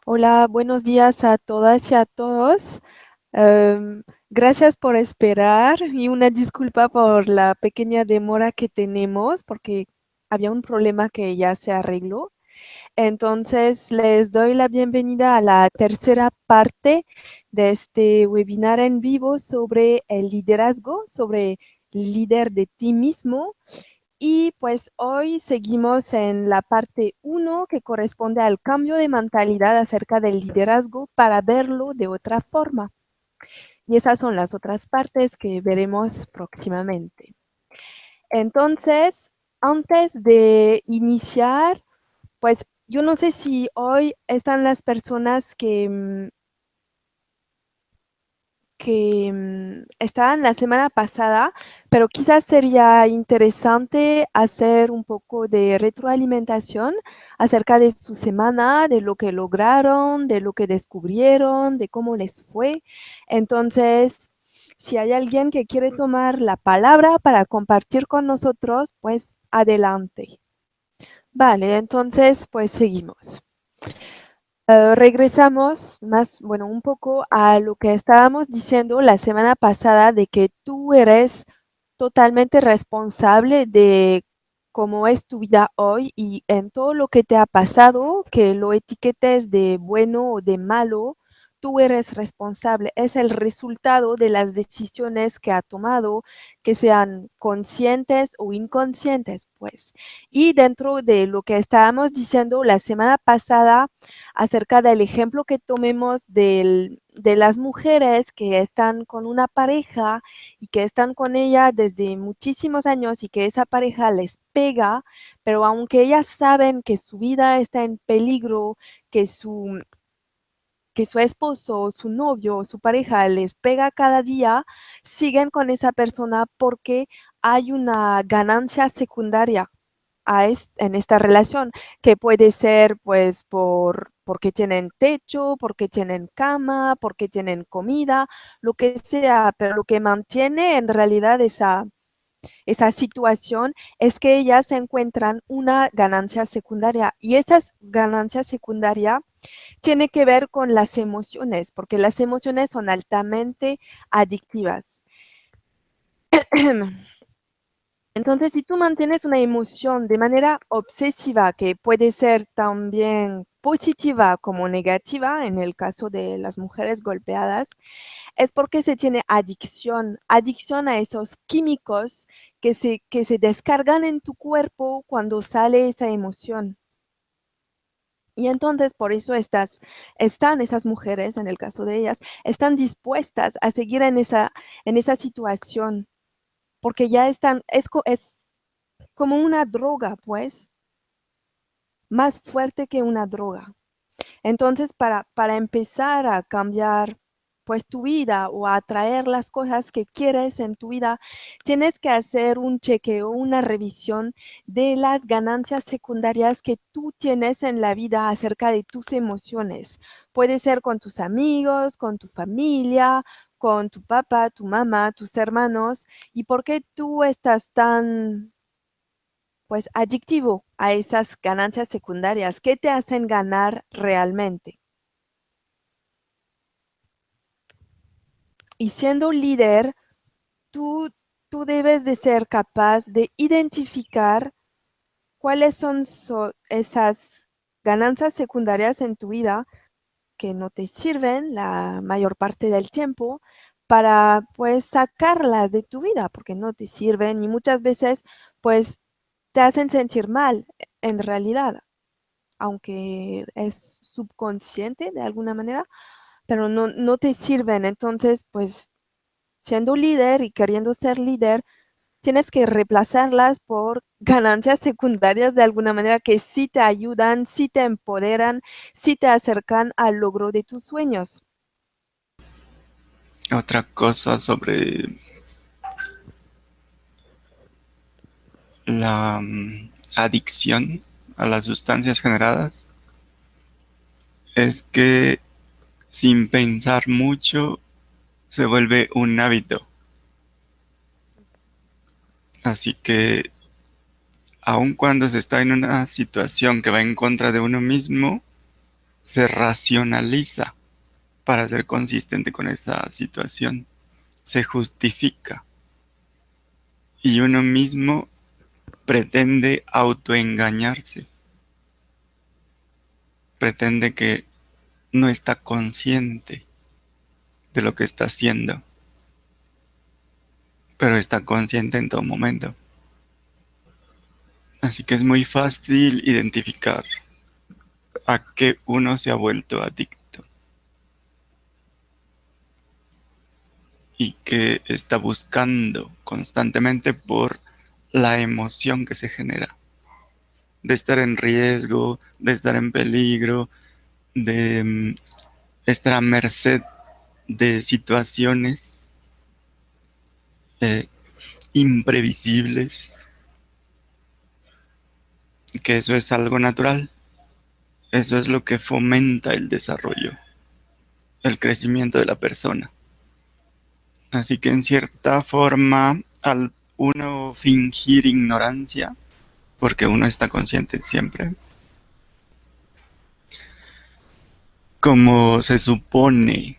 Hola, buenos días a todas y a todos. Gracias por esperar y una disculpa por la pequeña demora que tenemos porque había un problema que ya se arregló. Entonces, les doy la bienvenida a la tercera parte de este webinar en vivo sobre el liderazgo, sobre líder de ti mismo. Y pues hoy seguimos en la parte uno que corresponde al cambio de mentalidad acerca del liderazgo para verlo de otra forma. Y esas son las otras partes que veremos próximamente. Entonces, antes de iniciar, pues yo no sé si hoy están las personas que estaban la semana pasada, pero quizás sería interesante hacer un poco de retroalimentación acerca de su semana, de lo que lograron, de lo que descubrieron, de cómo les fue. Entonces, si hay alguien que quiere tomar la palabra para compartir con nosotros, pues adelante. Vale, entonces, pues seguimos. Regresamos más, bueno, un poco a lo que estábamos diciendo la semana pasada de que tú eres totalmente responsable de cómo es tu vida hoy y en todo lo que te ha pasado, que lo etiquetes de bueno o de malo, tú eres responsable. Es el resultado de las decisiones que ha tomado, que sean conscientes o inconscientes, pues. Y dentro de lo que estábamos diciendo la semana pasada, acerca del ejemplo que tomemos de las mujeres que están con una pareja y que están con ella desde muchísimos años y que esa pareja les pega, pero aunque ellas saben que su vida está en peligro, que que su esposo, su novio, su pareja les pega cada día, siguen con esa persona porque hay una ganancia secundaria en esta relación, que puede ser pues porque tienen techo, porque tienen cama, porque tienen comida, lo que sea, pero lo que mantiene en realidad esa situación es que ellas encuentran una ganancia secundaria y esa ganancia secundaria tiene que ver con las emociones, porque las emociones son altamente adictivas. Entonces, si tú mantienes una emoción de manera obsesiva, que puede ser también positiva como negativa, en el caso de las mujeres golpeadas, es porque se tiene adicción, adicción a esos químicos que se descargan en tu cuerpo cuando sale esa emoción. Y entonces por eso están esas mujeres, en el caso de ellas, están dispuestas a seguir en esa situación, porque ya están, es como una droga, pues, más fuerte que una droga. Entonces, para empezar a cambiar, pues, tu vida o a atraer las cosas que quieres en tu vida, tienes que hacer un chequeo, una revisión de las ganancias secundarias que tú tienes en la vida acerca de tus emociones. Puede ser con tus amigos, con tu familia, con tu papá, tu mamá, tus hermanos, y por qué tú estás tan pues adictivo a esas ganancias secundarias que te hacen ganar realmente. Y siendo líder, tú, tú debes de ser capaz de identificar cuáles son esas ganancias secundarias en tu vida que no te sirven la mayor parte del tiempo para pues sacarlas de tu vida porque no te sirven y muchas veces pues te hacen sentir mal en realidad, aunque es subconsciente de alguna manera, pero no te sirven. Entonces, pues siendo líder y queriendo ser líder, tienes que reemplazarlas por ganancias secundarias de alguna manera que sí te ayudan, sí te empoderan, sí te acercan al logro de tus sueños. Otra cosa sobre la adicción a las sustancias generadas es que sin pensar mucho se vuelve un hábito. Así que aun cuando se está en una situación que va en contra de uno mismo, se racionaliza para ser consistente con esa situación, se justifica y uno mismo pretende autoengañarse, pretende que no está consciente de lo que está haciendo, pero está consciente en todo momento. Así que es muy fácil identificar a qué uno se ha vuelto adicto y que está buscando constantemente por la emoción que se genera, de estar en riesgo, de estar en peligro, de estar a merced de situaciones eh, imprevisibles, que eso es algo natural, eso es lo que fomenta el desarrollo, el crecimiento de la persona. Así que en cierta forma, al uno fingir ignorancia, porque uno está consciente siempre, como se supone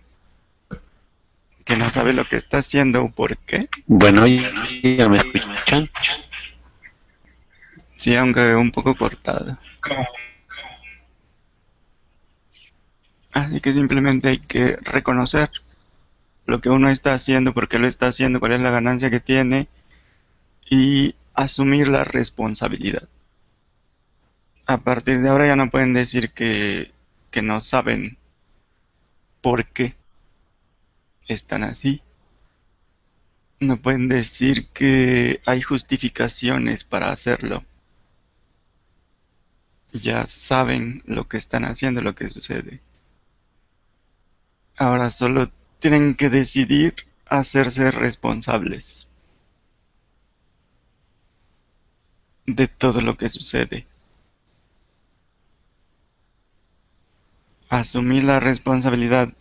que no sabe lo que está haciendo o por qué, Bueno, ya me escuchan. sí, aunque un poco cortada. Así que simplemente hay que reconocer lo que uno está haciendo, por qué lo está haciendo, cuál es la ganancia que tiene y asumir la responsabilidad. A partir de ahora ya no pueden decir que no saben por qué están así. No pueden decir que hay justificaciones para hacerlo. Ya saben lo que están haciendo, lo que sucede. Ahora solo tienen que decidir hacerse responsables de todo lo que sucede. Asumir la responsabilidad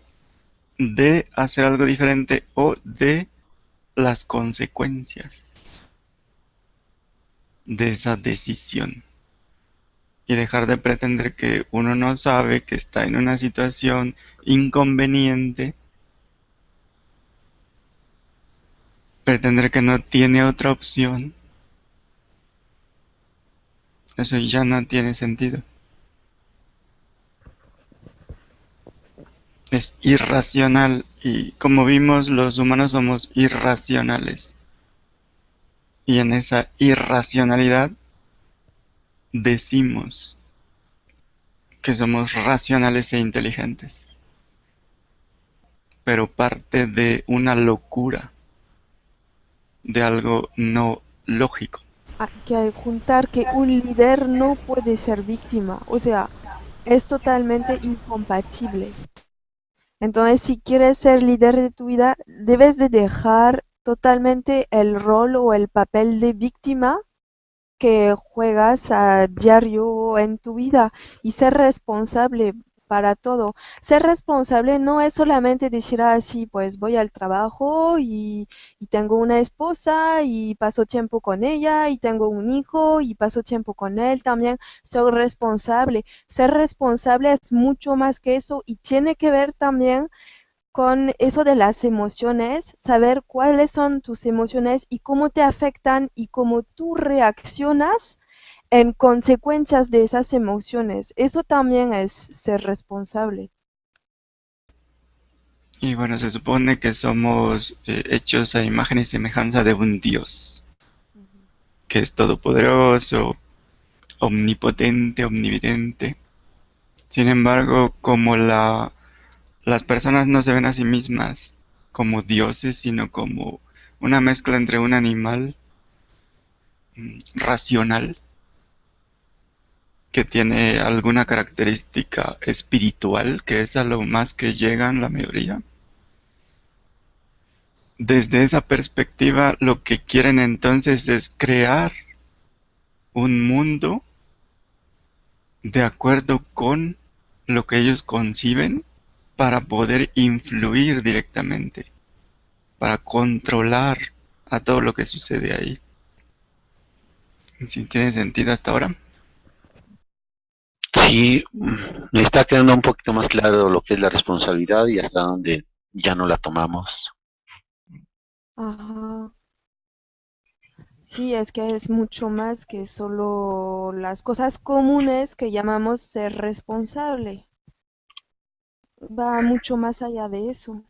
de hacer algo diferente o de las consecuencias de esa decisión. Y dejar de pretender que uno no sabe que está en una situación inconveniente, pretender que no tiene otra opción, eso ya no tiene sentido. Es irracional y como vimos los humanos somos irracionales. Y en esa irracionalidad decimos que somos racionales e inteligentes, pero parte de una locura, de algo no lógico. Hay que juntar que un líder no puede ser víctima, o sea, es totalmente incompatible. Entonces, si quieres ser líder de tu vida, debes de dejar totalmente el rol o el papel de víctima que juegas a diario en tu vida y ser responsable para todo. Ser responsable no es solamente decir así, pues voy al trabajo y tengo una esposa y paso tiempo con ella y tengo un hijo y paso tiempo con él también. Soy responsable. Ser responsable es mucho más que eso y tiene que ver también con eso de las emociones, saber cuáles son tus emociones y cómo te afectan y cómo tú reaccionas en consecuencias de esas emociones. Eso también es ser responsable. Y bueno, se supone que somos hechos a imagen y semejanza de un Dios, Ujú. que es todopoderoso, omnipotente, omnividente. Sin embargo, como las personas no se ven a sí mismas como dioses, sino como una mezcla entre un animal racional que tiene alguna característica espiritual, que es a lo más que llegan la mayoría. Desde esa perspectiva, lo que quieren entonces es crear un mundo de acuerdo con lo que ellos conciben para poder influir directamente, para controlar a todo lo que sucede ahí. ¿Sí tiene sentido hasta ahora? Sí, me está quedando un poquito más claro lo que es la responsabilidad y hasta dónde ya no la tomamos. Ajá. Sí, es que es mucho más que solo las cosas comunes que llamamos ser responsable. Va mucho más allá de eso.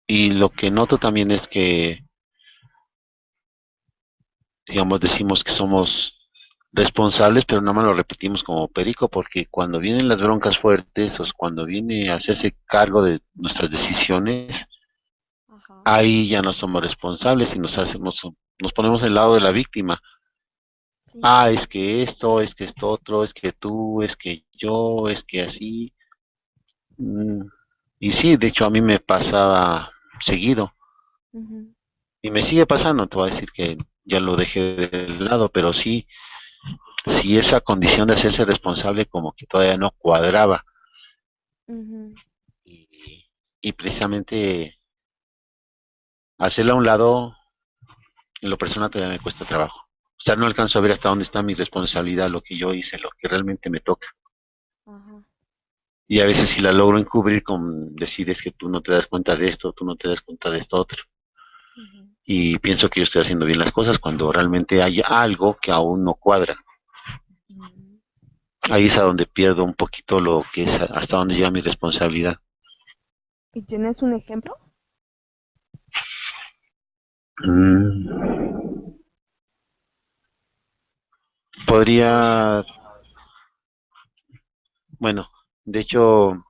Y lo que noto también es que, digamos, decimos que somos responsables, pero nada más lo repetimos como perico, porque cuando vienen las broncas fuertes o cuando viene a hacerse cargo de nuestras decisiones, Ajá. ahí ya no somos responsables y nos ponemos al lado de la víctima. Sí. Ah, es que esto otro, es que tú, es que yo, es que así. Mm, Y sí, de hecho a mí me pasaba seguido Ujú, y me sigue pasando, te voy a decir que ya lo dejé de lado, pero sí, sí esa condición de hacerse responsable como que todavía no cuadraba ujú. y, y precisamente hacerla a un lado en lo personal todavía me cuesta trabajo. O sea, no alcanzo a ver hasta dónde está mi responsabilidad, lo que yo hice, lo que realmente me toca. Ajá. Y a veces si la logro encubrir con decir es que tú no te das cuenta de esto, tú no te das cuenta de esto otro. Ujú. Y pienso que yo estoy haciendo bien las cosas cuando realmente hay algo que aún no cuadra. Mm. Ahí es a donde pierdo un poquito lo que es hasta donde llega mi responsabilidad. ¿Y tienes un ejemplo? Mm, podría, bueno, de hecho,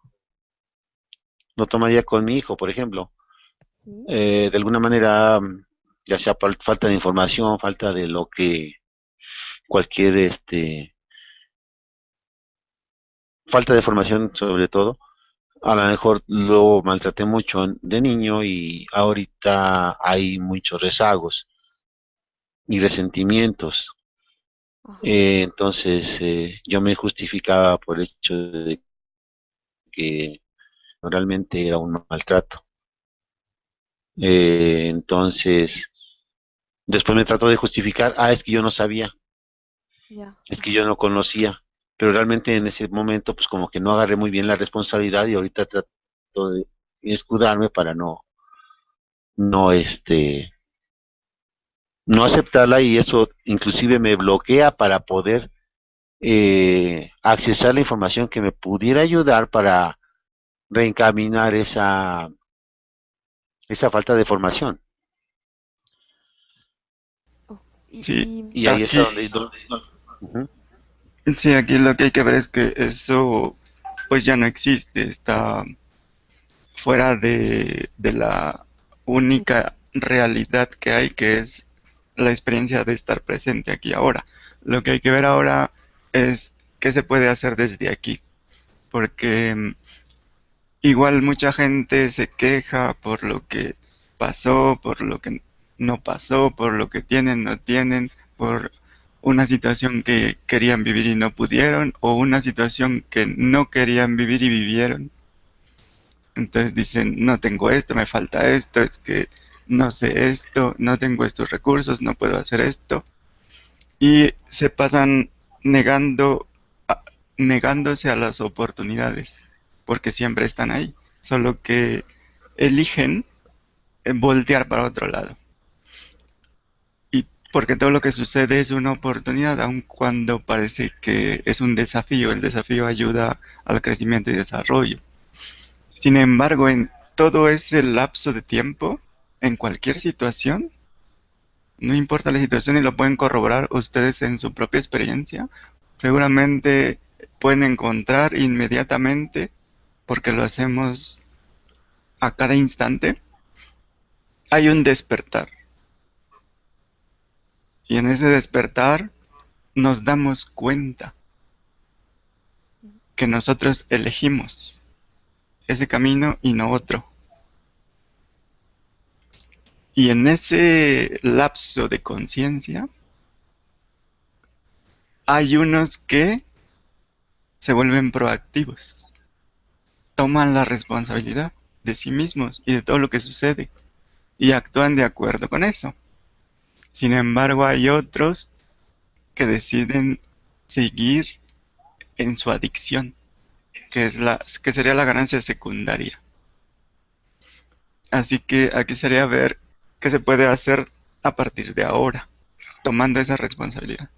lo tomaría con mi hijo, por ejemplo. Sí. De alguna manera, ya sea falta de información, falta de lo que cualquier, falta de formación sobre todo, a lo Sí. mejor lo maltraté mucho de niño y ahorita hay muchos rezagos y resentimientos. Ajá. Entonces yo me justificaba por el hecho de que realmente era un maltrato. Entonces después me trato de justificar, es que yo no sabía, Ya. es que yo Ajá. no conocía, pero realmente en ese momento pues como que no agarré muy bien la responsabilidad y ahorita trato de escudarme para no, no aceptarla y eso inclusive me bloquea para poder accesar la información que me pudiera ayudar para reencaminar esa falta de formación. Oh, Sí, Y ahí es a aquí, donde... Ujú. sí, aquí lo que hay que ver es que eso pues ya no existe, está fuera de la única realidad que hay, que es la experiencia de estar presente aquí ahora. Lo que hay que ver ahora es qué se puede hacer desde aquí, porque igual mucha gente se queja por lo que pasó, por lo que no pasó, por lo que tienen, no tienen, por una situación que querían vivir y no pudieron, o una situación que no querían vivir y vivieron. Entonces dicen, no tengo esto, me falta esto, es que no sé esto, no tengo estos recursos, no puedo hacer esto. Y se pasan negando, negándose a las oportunidades, porque siempre están ahí, solo que eligen voltear para otro lado. Y porque todo lo que sucede es una oportunidad, aun cuando parece que es un desafío, el desafío ayuda al crecimiento y desarrollo. Sin embargo, en todo ese lapso de tiempo, en cualquier situación, no importa la situación y lo pueden corroborar ustedes en su propia experiencia, seguramente pueden encontrar inmediatamente, porque lo hacemos a cada instante, hay un despertar. Y en ese despertar nos damos cuenta que nosotros elegimos ese camino y no otro. Y en ese lapso de conciencia, hay unos que se vuelven proactivos, toman la responsabilidad de sí mismos y de todo lo que sucede y actúan de acuerdo con eso. Sin embargo, hay otros que deciden seguir en su adicción, que sería la ganancia secundaria. Así que aquí sería ver qué se puede hacer a partir de ahora, tomando esa responsabilidad.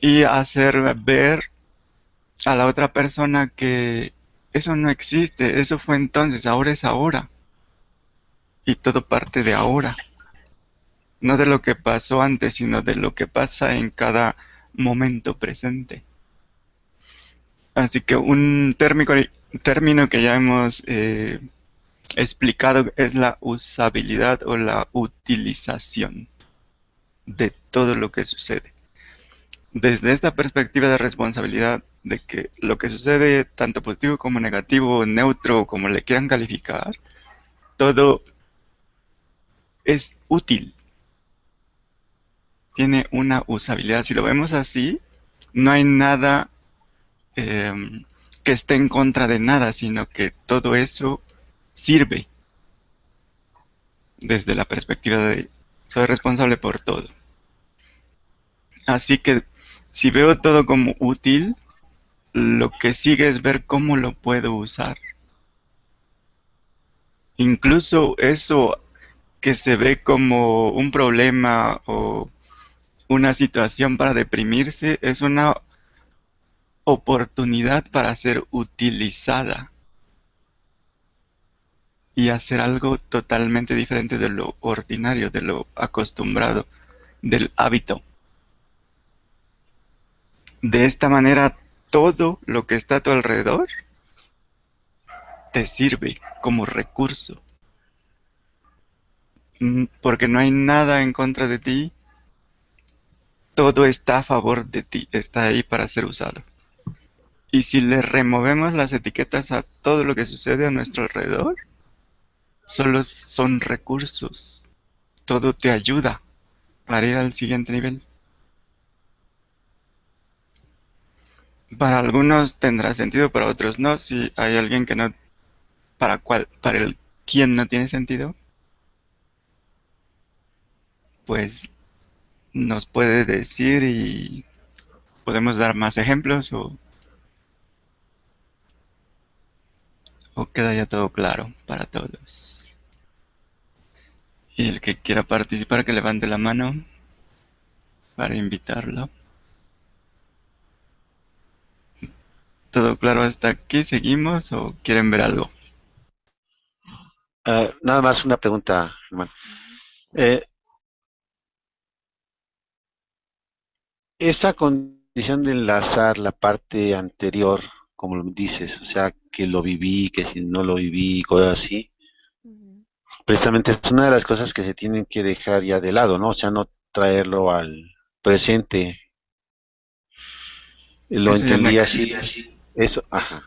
Y hacer ver a la otra persona que eso no existe, eso fue entonces, ahora es ahora. Y todo parte de ahora. No de lo que pasó antes, sino de lo que pasa en cada momento presente. Así que un término que ya hemos explicado es la usabilidad o la utilización de todo lo que sucede. Desde esta perspectiva de responsabilidad, de que lo que sucede, tanto positivo como negativo, neutro, como le quieran calificar, todo es útil, tiene una usabilidad. Si lo vemos así, no hay nada eh, que esté en contra de nada, sino que todo eso sirve desde la perspectiva de soy responsable por todo. Así que si veo todo como útil, lo que sigue es ver cómo lo puedo usar. Incluso eso que se ve como un problema o una situación para deprimirse es una oportunidad para ser utilizada y hacer algo totalmente diferente de lo ordinario, de lo acostumbrado, del hábito. De esta manera, todo lo que está a tu alrededor te sirve como recurso, porque no hay nada en contra de ti, todo está a favor de ti, está ahí para ser usado. Y si le removemos las etiquetas a todo lo que sucede a nuestro alrededor, solo son recursos. Todo te ayuda para ir al siguiente nivel. Para algunos tendrá sentido, para otros no. Si hay alguien que no, para el quien no tiene sentido, pues nos puede decir y podemos dar más ejemplos o queda ya todo claro para todos. Y el que quiera participar que levante la mano para invitarlo. ¿Todo claro hasta aquí? ¿Seguimos o quieren ver algo? Nada más una pregunta, Germán. Ujú. Eh, Esa condición de enlazar la parte anterior, como lo dices, o sea, que lo viví, que si no lo viví, cosas así, Ujú. precisamente es una de las cosas que se tienen que dejar ya de lado, ¿no? O sea, no traerlo al presente. Lo Eso ya no entendí así, existe. eso, ajá,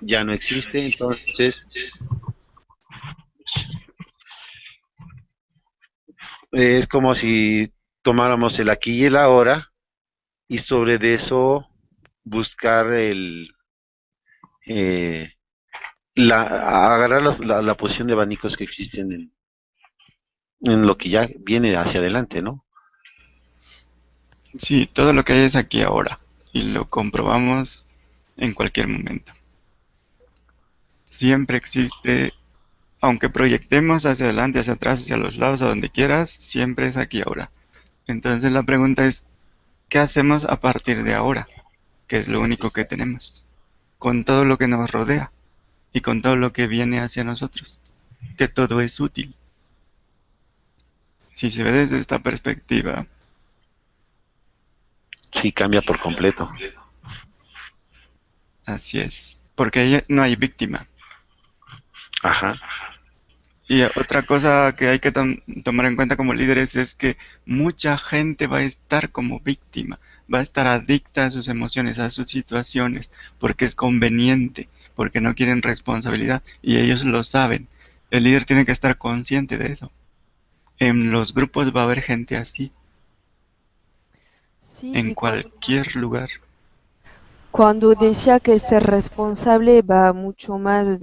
ya no existe, entonces es como si tomáramos el aquí y el ahora y sobre de eso buscar eh, agarrar la posición de abanicos que existen en lo que ya viene hacia adelante, ¿no? Sí, todo lo que hay es aquí ahora y lo comprobamos en cualquier momento. Siempre existe, aunque proyectemos hacia adelante, hacia atrás, hacia los lados, a donde quieras, siempre es aquí ahora. Entonces la pregunta es, ¿qué hacemos a partir de ahora? Que es lo único que tenemos, con todo lo que nos rodea y con todo lo que viene hacia nosotros, que todo es útil. Si se ve desde esta perspectiva, Sí, cambia por completo. así es, porque ahí no hay víctima. Ajá. Y otra cosa que hay que tomar en cuenta como líderes es que mucha gente va a estar como víctima, va a estar adicta a sus emociones, a sus situaciones, porque es conveniente, porque no quieren responsabilidad y ellos lo saben. El líder tiene que estar consciente de eso. En los grupos va a haber gente así, Sí, en y cualquier lugar. cuando decía que ser responsable va mucho más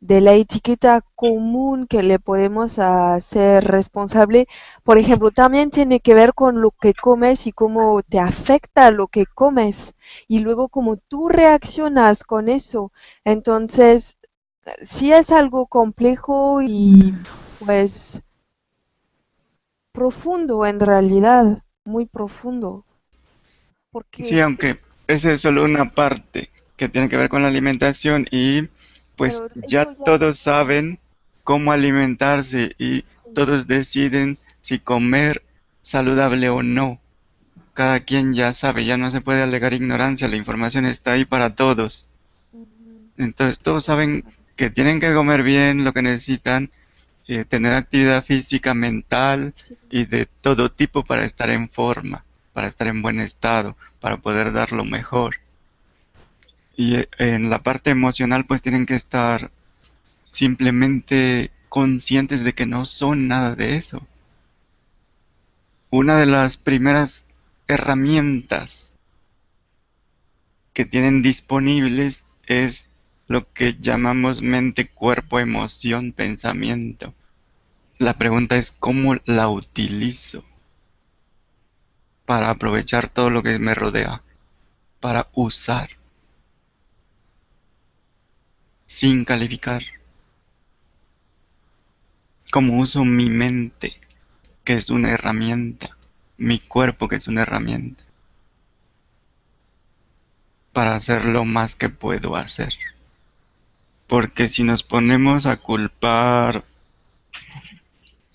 de la etiqueta común que le podemos hacer responsable, por ejemplo, también tiene que ver con lo que comes y cómo te afecta lo que comes y luego cómo tú reaccionas con eso. Entonces, sí es algo complejo y pues profundo en realidad, muy profundo, Sí, porque, aunque esa es solo una parte que tiene que ver con la alimentación y pues pero ya eso ya todos saben cómo alimentarse y sí. todos deciden si comer saludable o no. Cada quien ya sabe, ya no se puede alegar ignorancia, la información está ahí para todos. Ujú, Entonces todos saben exactamente. que tienen que comer bien lo que necesitan, tener actividad física, mental Sí. y de todo tipo para estar en forma, para estar en buen estado, para poder dar lo mejor. Y en la parte emocional pues tienen que estar simplemente conscientes de que no son nada de eso. Una de las primeras herramientas que tienen disponibles es lo que llamamos mente, cuerpo, emoción, pensamiento. La pregunta es cómo la utilizo para aprovechar todo lo que me rodea, para usar, sin calificar. Cómo uso mi mente, que es una herramienta, mi cuerpo, que es una herramienta, para hacer lo más que puedo hacer. Porque si nos ponemos a culpar,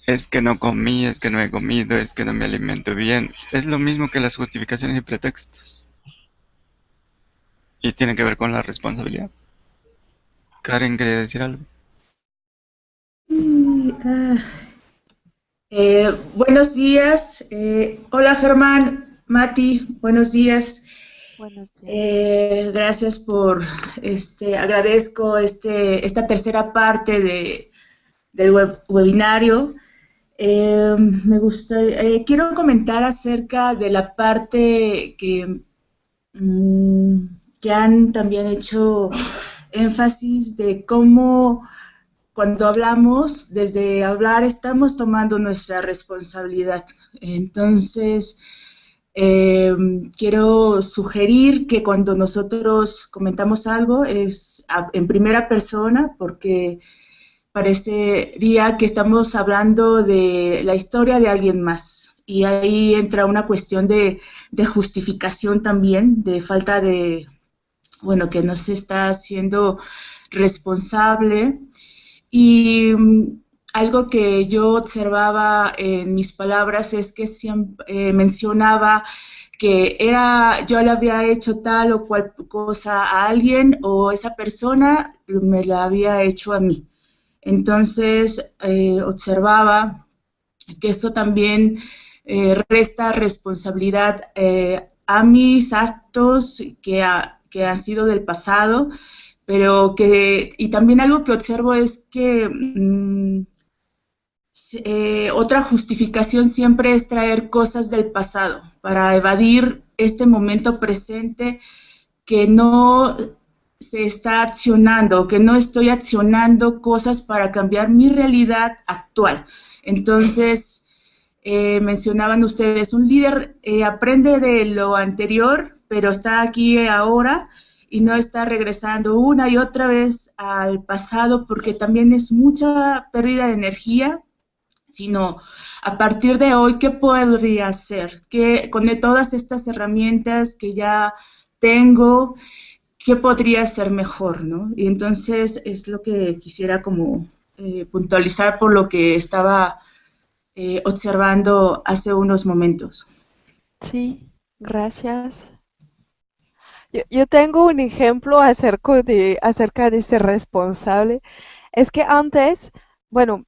es que no comí, es que no he comido, es que no me alimento bien, es lo mismo que las justificaciones y pretextos. Y tiene que ver con la responsabilidad. Karen quería decir algo. Y, buenos días. Hola Germán, Mati, buenos días. Buenos días. Gracias por agradezco esta tercera parte del webinario. Quiero comentar acerca de la parte mm, que han también hecho énfasis de cómo cuando hablamos, desde hablar estamos tomando nuestra responsabilidad. Entonces, quiero sugerir que cuando nosotros comentamos algo es en primera persona, porque parecería que estamos hablando de la historia de alguien más. Y ahí entra una cuestión de justificación también, de falta de, bueno, que no se está haciendo responsable y algo que yo observaba en mis palabras es que siempre mencionaba que yo le había hecho tal o cual cosa a alguien o esa persona me la había hecho a mí. Entonces observaba que eso también resta responsabilidad a mis actos que han sido del pasado, pero y también algo que observo es que otra justificación siempre es traer cosas del pasado para evadir este momento presente que no se está accionando, que no estoy accionando cosas para cambiar mi realidad actual. Entonces, mencionaban ustedes, un líder aprende de lo anterior, pero está aquí ahora y no está regresando una y otra vez al pasado porque también es mucha pérdida de energía, sino a partir de hoy, ¿qué podría hacer? Con todas estas herramientas que ya tengo, ¿qué podría ser mejor, no? Y entonces es lo que quisiera como puntualizar por lo que estaba observando hace unos momentos. Sí, gracias. Yo tengo un ejemplo acerca de ser responsable. Es que antes, bueno,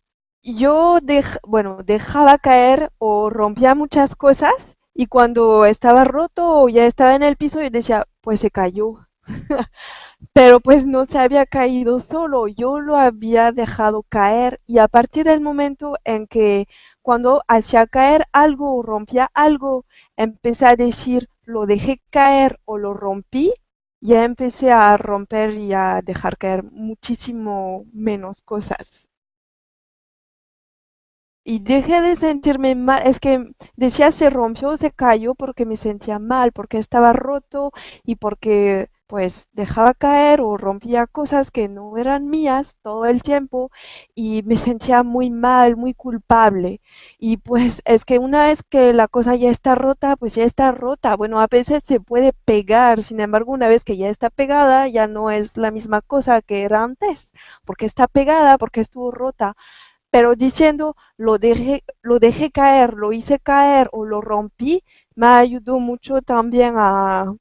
bueno, dejaba caer o rompía muchas cosas y cuando estaba roto o ya estaba en el piso, yo decía, pues se cayó. Pero pues no se había caído solo, yo lo había dejado caer y a partir del momento en que cuando hacía caer algo o rompía algo, empecé a decir, lo dejé caer o lo rompí ya empecé a romper y a dejar caer muchísimo menos cosas. Y dejé de sentirme mal, es que decía se rompió, se cayó porque me sentía mal, porque estaba roto y porque pues dejaba caer o rompía cosas que no eran mías todo el tiempo y me sentía muy mal, muy culpable. Y pues es que una vez que la cosa ya está rota, pues ya está rota. Bueno, a veces se puede pegar, sin embargo, una vez que ya está pegada, ya no es la misma cosa que era antes, porque está pegada, porque estuvo rota, pero diciendo lo dejé caer, lo hice caer o lo rompí, me ayudó mucho también a,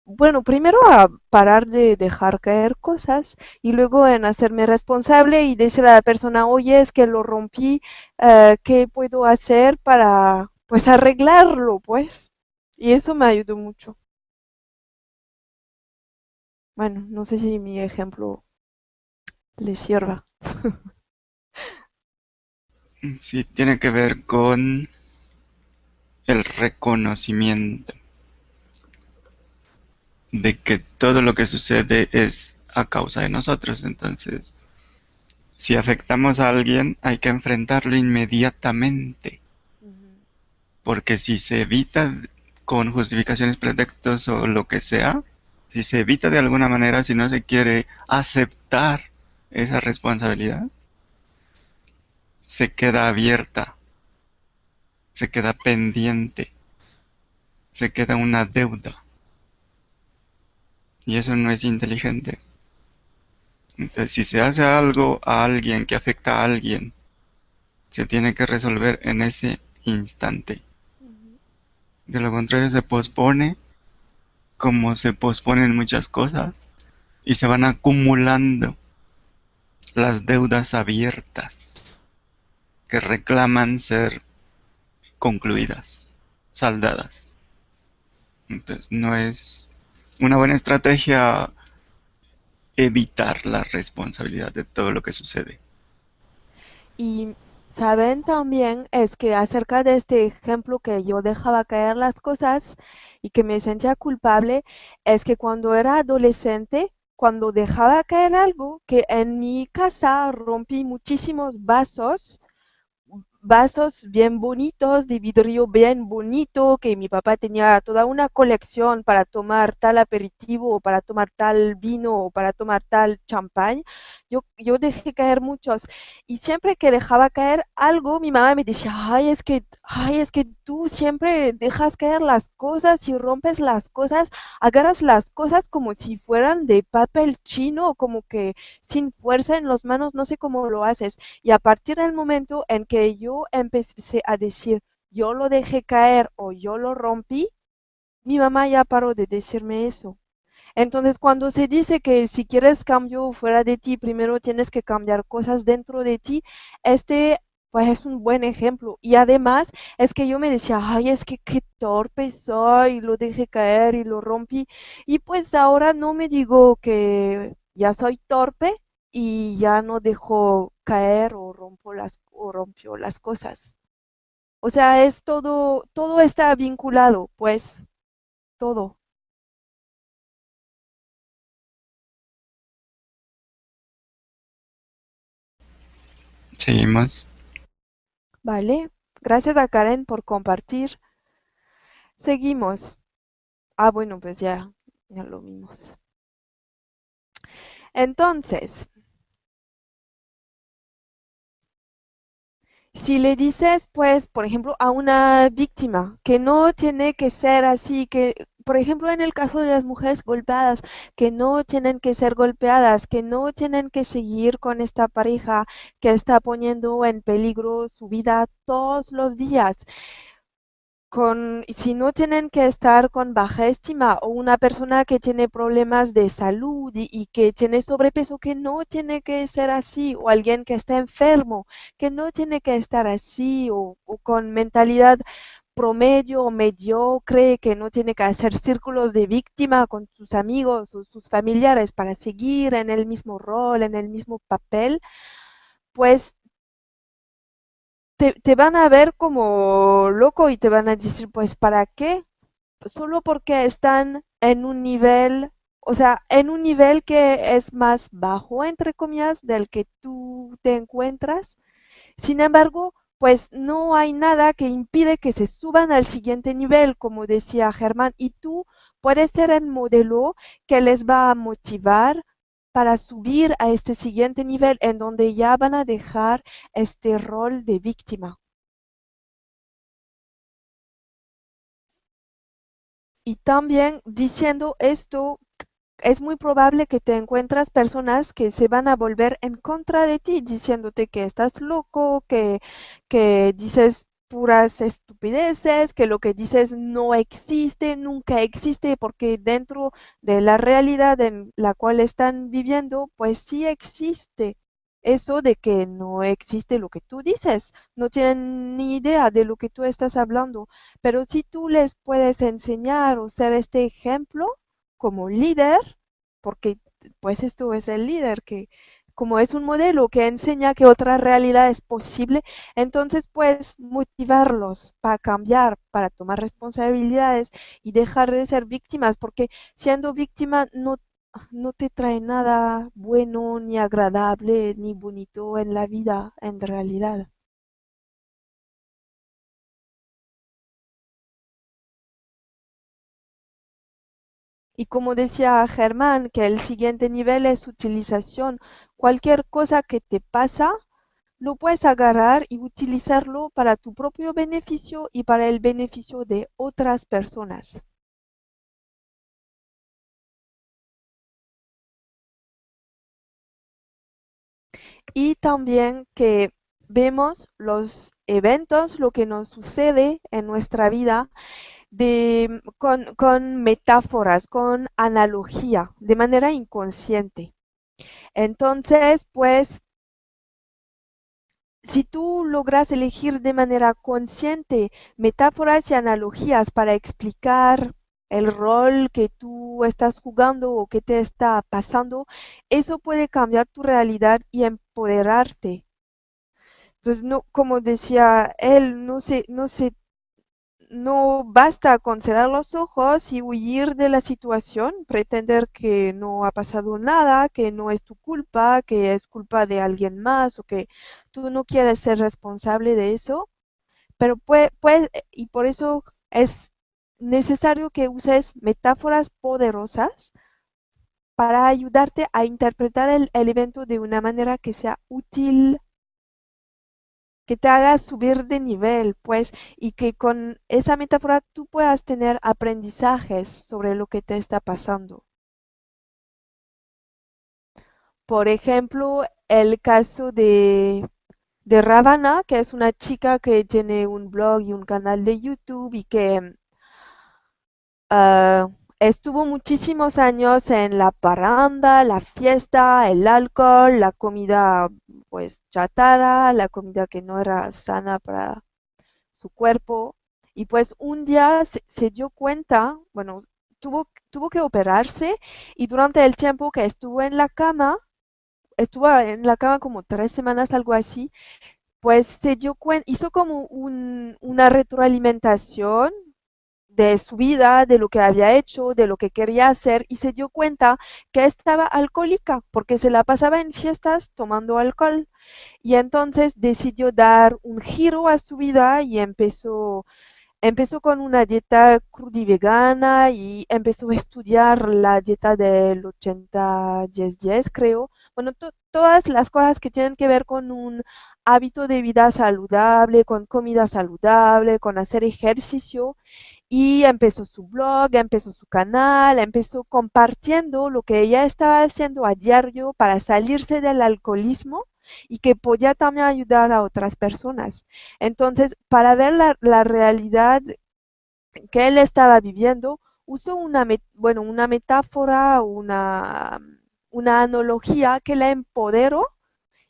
bueno, primero a parar de dejar caer cosas y luego en hacerme responsable y decirle a la persona, oye, es que lo rompí, ¿qué puedo hacer para, pues, arreglarlo, pues? Y eso me ayudó mucho. Bueno, no sé si mi ejemplo le sirva. Sí, tiene que ver con el reconocimiento de que todo lo que sucede es a causa de nosotros. Entonces, si afectamos a alguien, hay que enfrentarlo inmediatamente, Ujú, porque si se evita con justificaciones, pretextos o lo que sea, si se evita de alguna manera, si no se quiere aceptar esa responsabilidad, se queda abierta, se queda pendiente, se queda una deuda, y eso no es inteligente. Entonces, si se hace algo a alguien que afecta a alguien, se tiene que resolver en ese instante. ujú. De lo contrario, se pospone, como se posponen muchas cosas, y se van acumulando las deudas abiertas que reclaman ser concluidas, saldadas. Entonces, no es una buena estrategia evitar la responsabilidad de todo lo que sucede. Y saben también es que acerca de este ejemplo que yo dejaba caer las cosas y que me sentía culpable, es que cuando era adolescente, cuando dejaba caer algo, que en mi casa rompí muchísimos vasos bien bonitos, de vidrio bien bonito, que mi papá tenía toda una colección para tomar tal aperitivo o para tomar tal vino o para tomar tal champán. Yo dejé caer muchos y siempre que dejaba caer algo, mi mamá me decía, ay, es que tú siempre dejas caer las cosas y rompes las cosas, agarras las cosas como si fueran de papel chino o como que sin fuerza en las manos, no sé cómo lo haces. Y a partir del momento en que yo empecé a decir, yo lo dejé caer o yo lo rompí, mi mamá ya paró de decirme eso. Entonces, cuando se dice que si quieres cambio fuera de ti, primero tienes que cambiar cosas dentro de ti, este pues es un buen ejemplo. Y además es que yo me decía, ay, es que qué torpe soy, lo dejé caer y lo rompí. Y pues ahora no me digo que ya soy torpe y ya no dejo caer o rompió las cosas. O sea, es todo, todo está vinculado, pues, todo. Seguimos. ¿Vale? Gracias a Karen por compartir. Seguimos. Ah, bueno, pues ya lo vimos. Entonces, si le dices, pues, por ejemplo, a una víctima que no tiene que ser así, que, por ejemplo, en el caso de las mujeres golpeadas, que no tienen que ser golpeadas, que no tienen que seguir con esta pareja que está poniendo en peligro su vida todos los días. Si no tienen que estar con baja estima o una persona que tiene problemas de salud y que tiene sobrepeso, que no tiene que ser así, o alguien que está enfermo, que no tiene que estar así, o con mentalidad promedio o mediocre, que no tiene que hacer círculos de víctima con sus amigos o sus familiares para seguir en el mismo rol, en el mismo papel, pues te van a ver como loco y te van a decir, pues, ¿para qué? Solo porque están en un nivel o sea, en un nivel que es más bajo, entre comillas, del que tú te encuentras. Sin embargo, pues no hay nada que impide que se suban al siguiente nivel, como decía Germán, y tú puedes ser el modelo que les va a motivar para subir a este siguiente nivel en donde ya van a dejar este rol de víctima. Y también diciendo esto, es muy probable que te encuentras personas que se van a volver en contra de ti, diciéndote que estás loco, que dices puras estupideces, que lo que dices no existe, nunca existe, porque dentro de la realidad en la cual están viviendo, pues sí existe. Eso de que no existe lo que tú dices, no tienen ni idea de lo que tú estás hablando, pero si tú les puedes enseñar o ser este ejemplo, como líder, porque pues esto es el líder que como es un modelo que enseña que otra realidad es posible, entonces puedes motivarlos para cambiar, para tomar responsabilidades y dejar de ser víctimas, porque siendo víctima no te trae nada bueno, ni agradable, ni bonito en la vida, en realidad. Y como decía Germán, que el siguiente nivel es utilización. Cualquier cosa que te pasa, lo puedes agarrar y utilizarlo para tu propio beneficio y para el beneficio de otras personas. Y también que vemos los eventos, lo que nos sucede en nuestra vida con metáforas, con analogía, de manera inconsciente. Entonces, pues si tú logras elegir de manera consciente metáforas y analogías para explicar el rol que tú estás jugando o que te está pasando, eso puede cambiar tu realidad y empoderarte. Entonces, no, como decía él, no basta con cerrar los ojos y huir de la situación, pretender que no ha pasado nada, que no es tu culpa, que es culpa de alguien más o que tú no quieres ser responsable de eso, pero y por eso es necesario que uses metáforas poderosas para ayudarte a interpretar el evento de una manera que sea útil, que te haga subir de nivel, pues, y que con esa metáfora tú puedas tener aprendizajes sobre lo que te está pasando. Por ejemplo, el caso de Ravana, que es una chica que tiene un blog y un canal de YouTube y que estuvo muchísimos años en la parranda, la fiesta, el alcohol, la comida pues chatarra, la comida que no era sana para su cuerpo. Y pues un día se dio cuenta, bueno, tuvo que operarse y durante el tiempo que estuvo en la cama como 3 semanas, algo así, pues se dio cuenta, hizo como una retroalimentación de su vida, de lo que había hecho, de lo que quería hacer y se dio cuenta que estaba alcohólica porque se la pasaba en fiestas tomando alcohol y entonces decidió dar un giro a su vida y empezó con una dieta crudivegana y empezó a estudiar la dieta del 80-10-10, creo. Bueno, todas las cosas que tienen que ver con un hábito de vida saludable, con comida saludable, con hacer ejercicio. Y empezó su blog, empezó su canal, empezó compartiendo lo que ella estaba haciendo a diario para salirse del alcoholismo y que podía también ayudar a otras personas. Entonces, para ver la realidad que él estaba viviendo, usó una metáfora, una analogía que la empoderó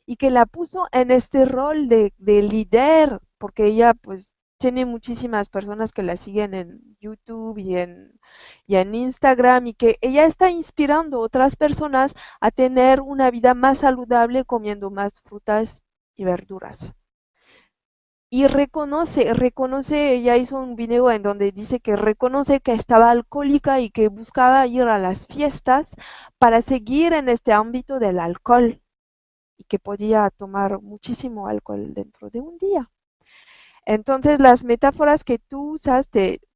y que la puso en este rol de líder, porque ella pues tiene muchísimas personas que la siguen en YouTube y en Instagram y que ella está inspirando a otras personas a tener una vida más saludable comiendo más frutas y verduras. y reconoce, ella hizo un video en donde dice que reconoce que estaba alcohólica y que buscaba ir a las fiestas para seguir en este ámbito del alcohol y que podía tomar muchísimo alcohol dentro de un día. Entonces, las metáforas que tú usas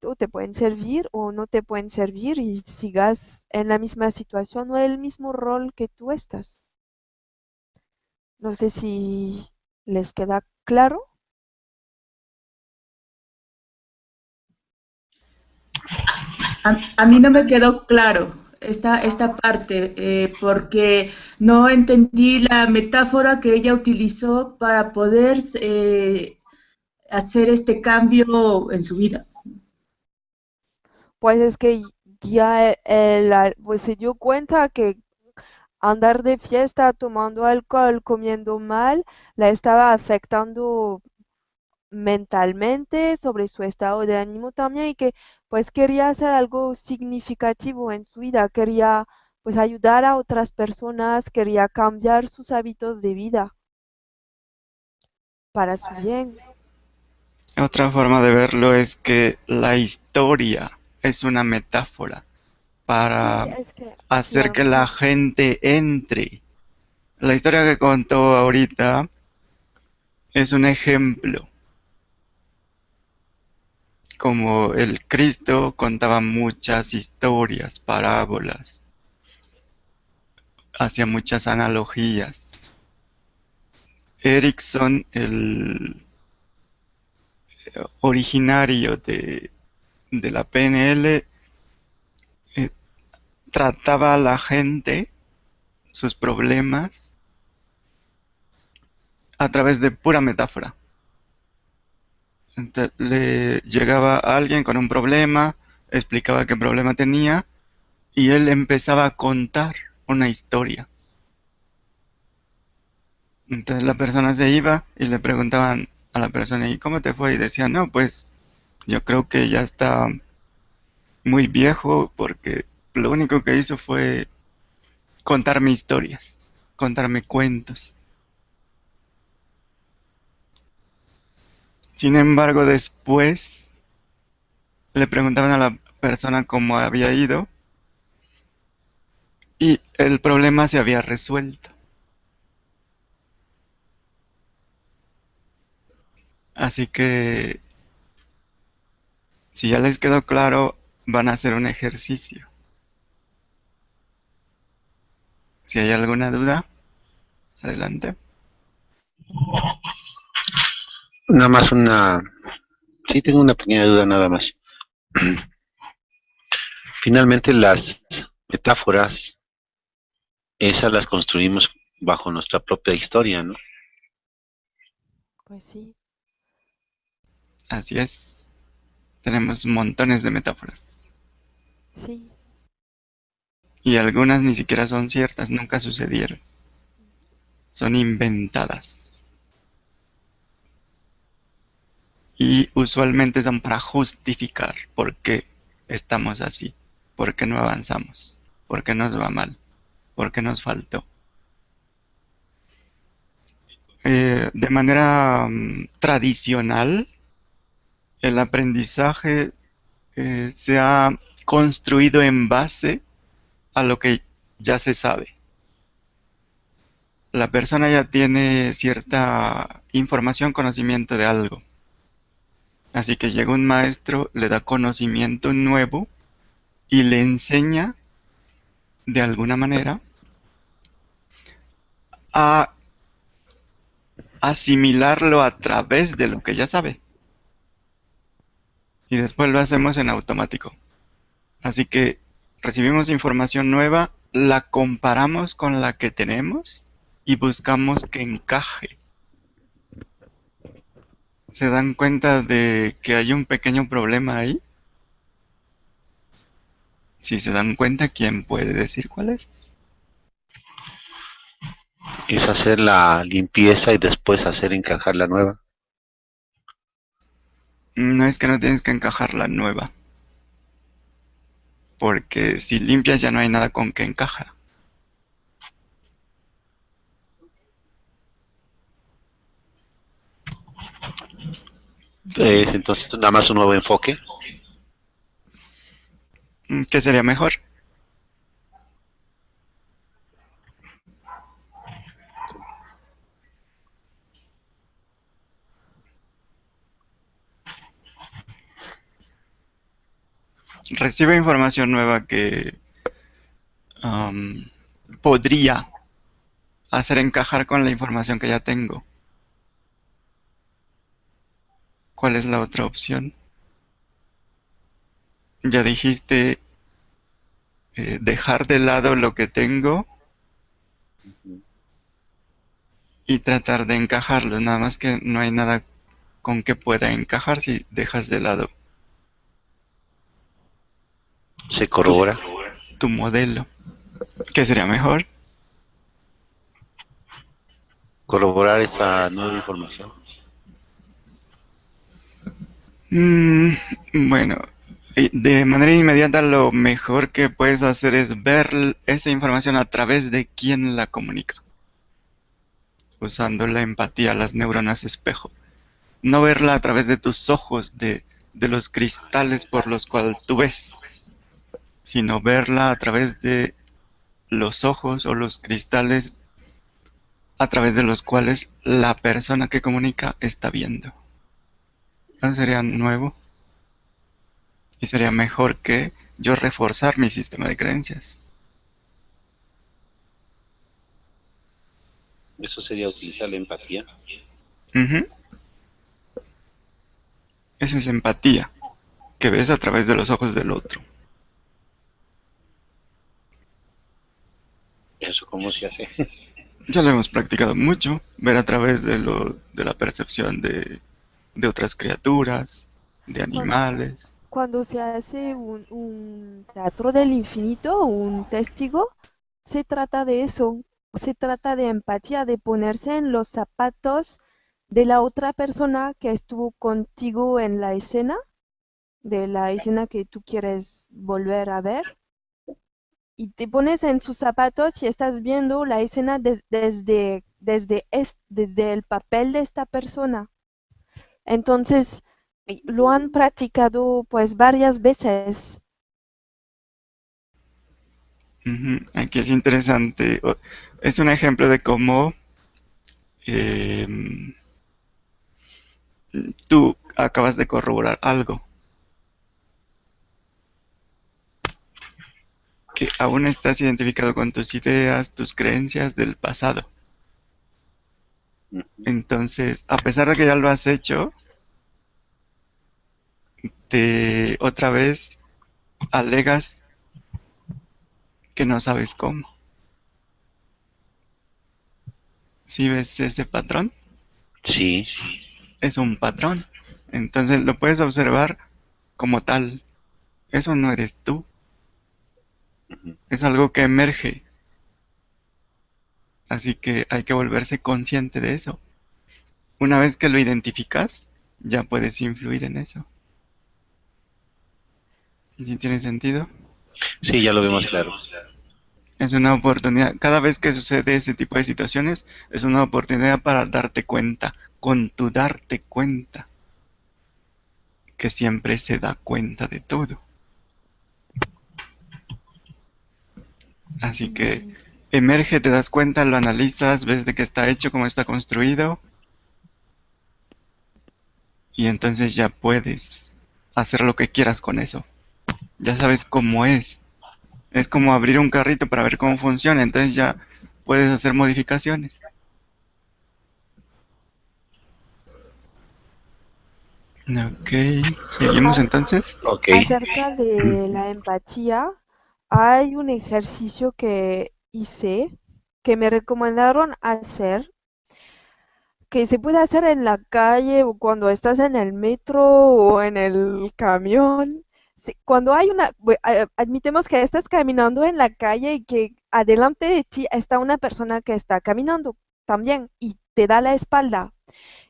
o te pueden servir o no te pueden servir y sigas en la misma situación o el mismo rol que tú estás. No sé si les queda claro. A mí no me quedó claro esta parte, porque no entendí la metáfora que ella utilizó para poder hacer este cambio en su vida. Pues es que ya pues se dio cuenta que andar de fiesta tomando alcohol, comiendo mal, la estaba afectando mentalmente, sobre su estado de ánimo también y que pues quería hacer algo significativo en su vida, quería pues ayudar a otras personas, quería cambiar sus hábitos de vida para su bien. Otra forma de verlo es que la historia es una metáfora Sí, para es que, hacer claro, que la gente entre. La historia que contó ahorita es un ejemplo, como el Cristo contaba muchas historias, parábolas, hacía muchas analogías. Erickson, el originario de la PNL, eh, trataba a la gente, sus problemas, a través de pura metáfora. Entonces, le llegaba a alguien con un problema, explicaba qué problema tenía y él empezaba a contar una historia. Entonces la persona se iba y le preguntaban a la persona, ¿y cómo te fue? Y decía, no, pues yo creo que ya está muy viejo porque lo único que hizo fue contarme historias, contarme cuentos. Sin embargo, después le preguntaban a la persona cómo había ido y el problema se había resuelto. Así que si ya les quedó claro, van a hacer un ejercicio. Si hay alguna duda, adelante. Nada más sí tengo una pequeña duda nada más. Finalmente las metáforas, esas las construimos bajo nuestra propia historia, ¿no? pues sí, Así es. Tenemos montones de metáforas. sí. Y algunas ni siquiera son ciertas, nunca sucedieron. Son inventadas. Y usualmente son para justificar por qué estamos así, por qué no avanzamos, por qué nos va mal, por qué nos faltó. De manera tradicional, el aprendizaje se ha construido en base a lo que ya se sabe. La persona ya tiene cierta información, conocimiento de algo. Así que llega un maestro, le da conocimiento nuevo y le enseña de alguna manera a asimilarlo a través de lo que ya sabe. Y después lo hacemos en automático. Así que recibimos información nueva, la comparamos con la que tenemos y buscamos que encaje. ¿Se dan cuenta de que hay un pequeño problema ahí? Si se dan cuenta, ¿quién puede decir cuál es? Es hacer la limpieza y después hacer encajar la nueva. No es que no tienes que encajar la nueva, porque si limpias ya no hay nada con que encaja. Es entonces nada más un nuevo enfoque. ¿Qué sería mejor? Recibe información nueva que am, podría hacer encajar con la información que ya tengo. ¿Cuál es la otra opción? Ya dijiste dejar de lado lo que tengo y tratar de encajarlo, nada más que no hay nada con que pueda encajar si dejas de lado Se tu, corrobora. tu modelo. ¿Qué sería mejor? Corroborar esa nueva información. Mm, bueno, de manera inmediata lo mejor que puedes hacer es ver esa información a través de quien la comunica, usando la empatía, las neuronas espejo. No verla a través de tus ojos, de los cristales por los cuales tú ves, sino verla a través de los ojos o los cristales a través de los cuales la persona que comunica está viendo. Eso sería nuevo y sería mejor que yo reforzar mi sistema de creencias. Eso sería utilizar la empatía. Ujú. Eso es empatía, que ves a través de los ojos del otro. ¿Eso cómo se hace? Ya lo hemos practicado mucho, ver a través de la percepción de otras criaturas, de Cuan- animales. Cuando se hace un teatro del infinito, un testigo, se trata de eso, se trata de empatía, de ponerse en los zapatos de la otra persona que estuvo contigo en la escena, de la escena que tú quieres volver a ver, y te pones en sus zapatos y estás viendo la escena desde el papel de esta persona. Entonces, lo han practicado pues varias veces. Ujú. Aquí es interesante, es un ejemplo de cómo em, tú acabas de corroborar algo que aún estás identificado con tus ideas, tus creencias del pasado. Entonces, a pesar de que ya lo has hecho, te otra vez alegas que no sabes cómo. ¿Sí ves ese patrón? Sí. Es un patrón. Entonces lo puedes observar como tal. Eso no eres tú. Ujú. Es algo que emerge. Así que hay que volverse consciente de eso. Una vez que lo identificas, ya puedes influir en eso. ¿Sí tiene sentido? Sí, ya lo veo más claro. Es una oportunidad. Cada vez que sucede ese tipo de situaciones, es una oportunidad para darte cuenta. Con tu darte cuenta, que siempre se da cuenta de todo. Así que Mm, emerge, te das cuenta, lo analizas, ves de qué está hecho, cómo está construido, y entonces ya puedes hacer lo que quieras con eso. Ya sabes cómo es. Es como abrir un carrito para ver cómo funciona, entonces ya puedes hacer modificaciones. Ok, seguimos a- entonces. Ok. Acerca de la empatía, hay un ejercicio que hice que me recomendaron hacer, que se puede hacer en la calle o cuando estás en el metro o en el camión. Cuando hay admitemos que estás caminando en la calle y que adelante de ti está una persona que está caminando también y te da la espalda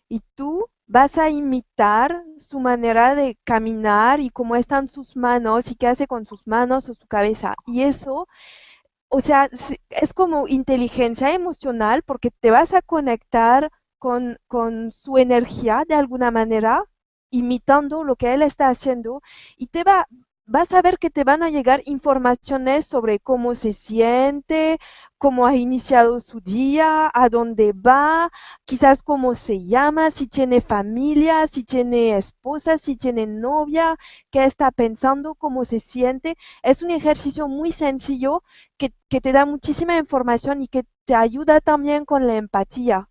y tú vas a imitar su manera de caminar y cómo están sus manos y qué hace con sus manos o su cabeza. Y eso, o sea, es como inteligencia emocional porque te vas a conectar con su energía de alguna manera imitando lo que él está haciendo y vas a ver que te van a llegar informaciones sobre cómo se siente, cómo ha iniciado su día, a dónde va, quizás cómo se llama, si tiene familia, si tiene esposa, si tiene novia, qué está pensando, cómo se siente. Es un ejercicio muy sencillo que te da muchísima información y que te ayuda también con la empatía.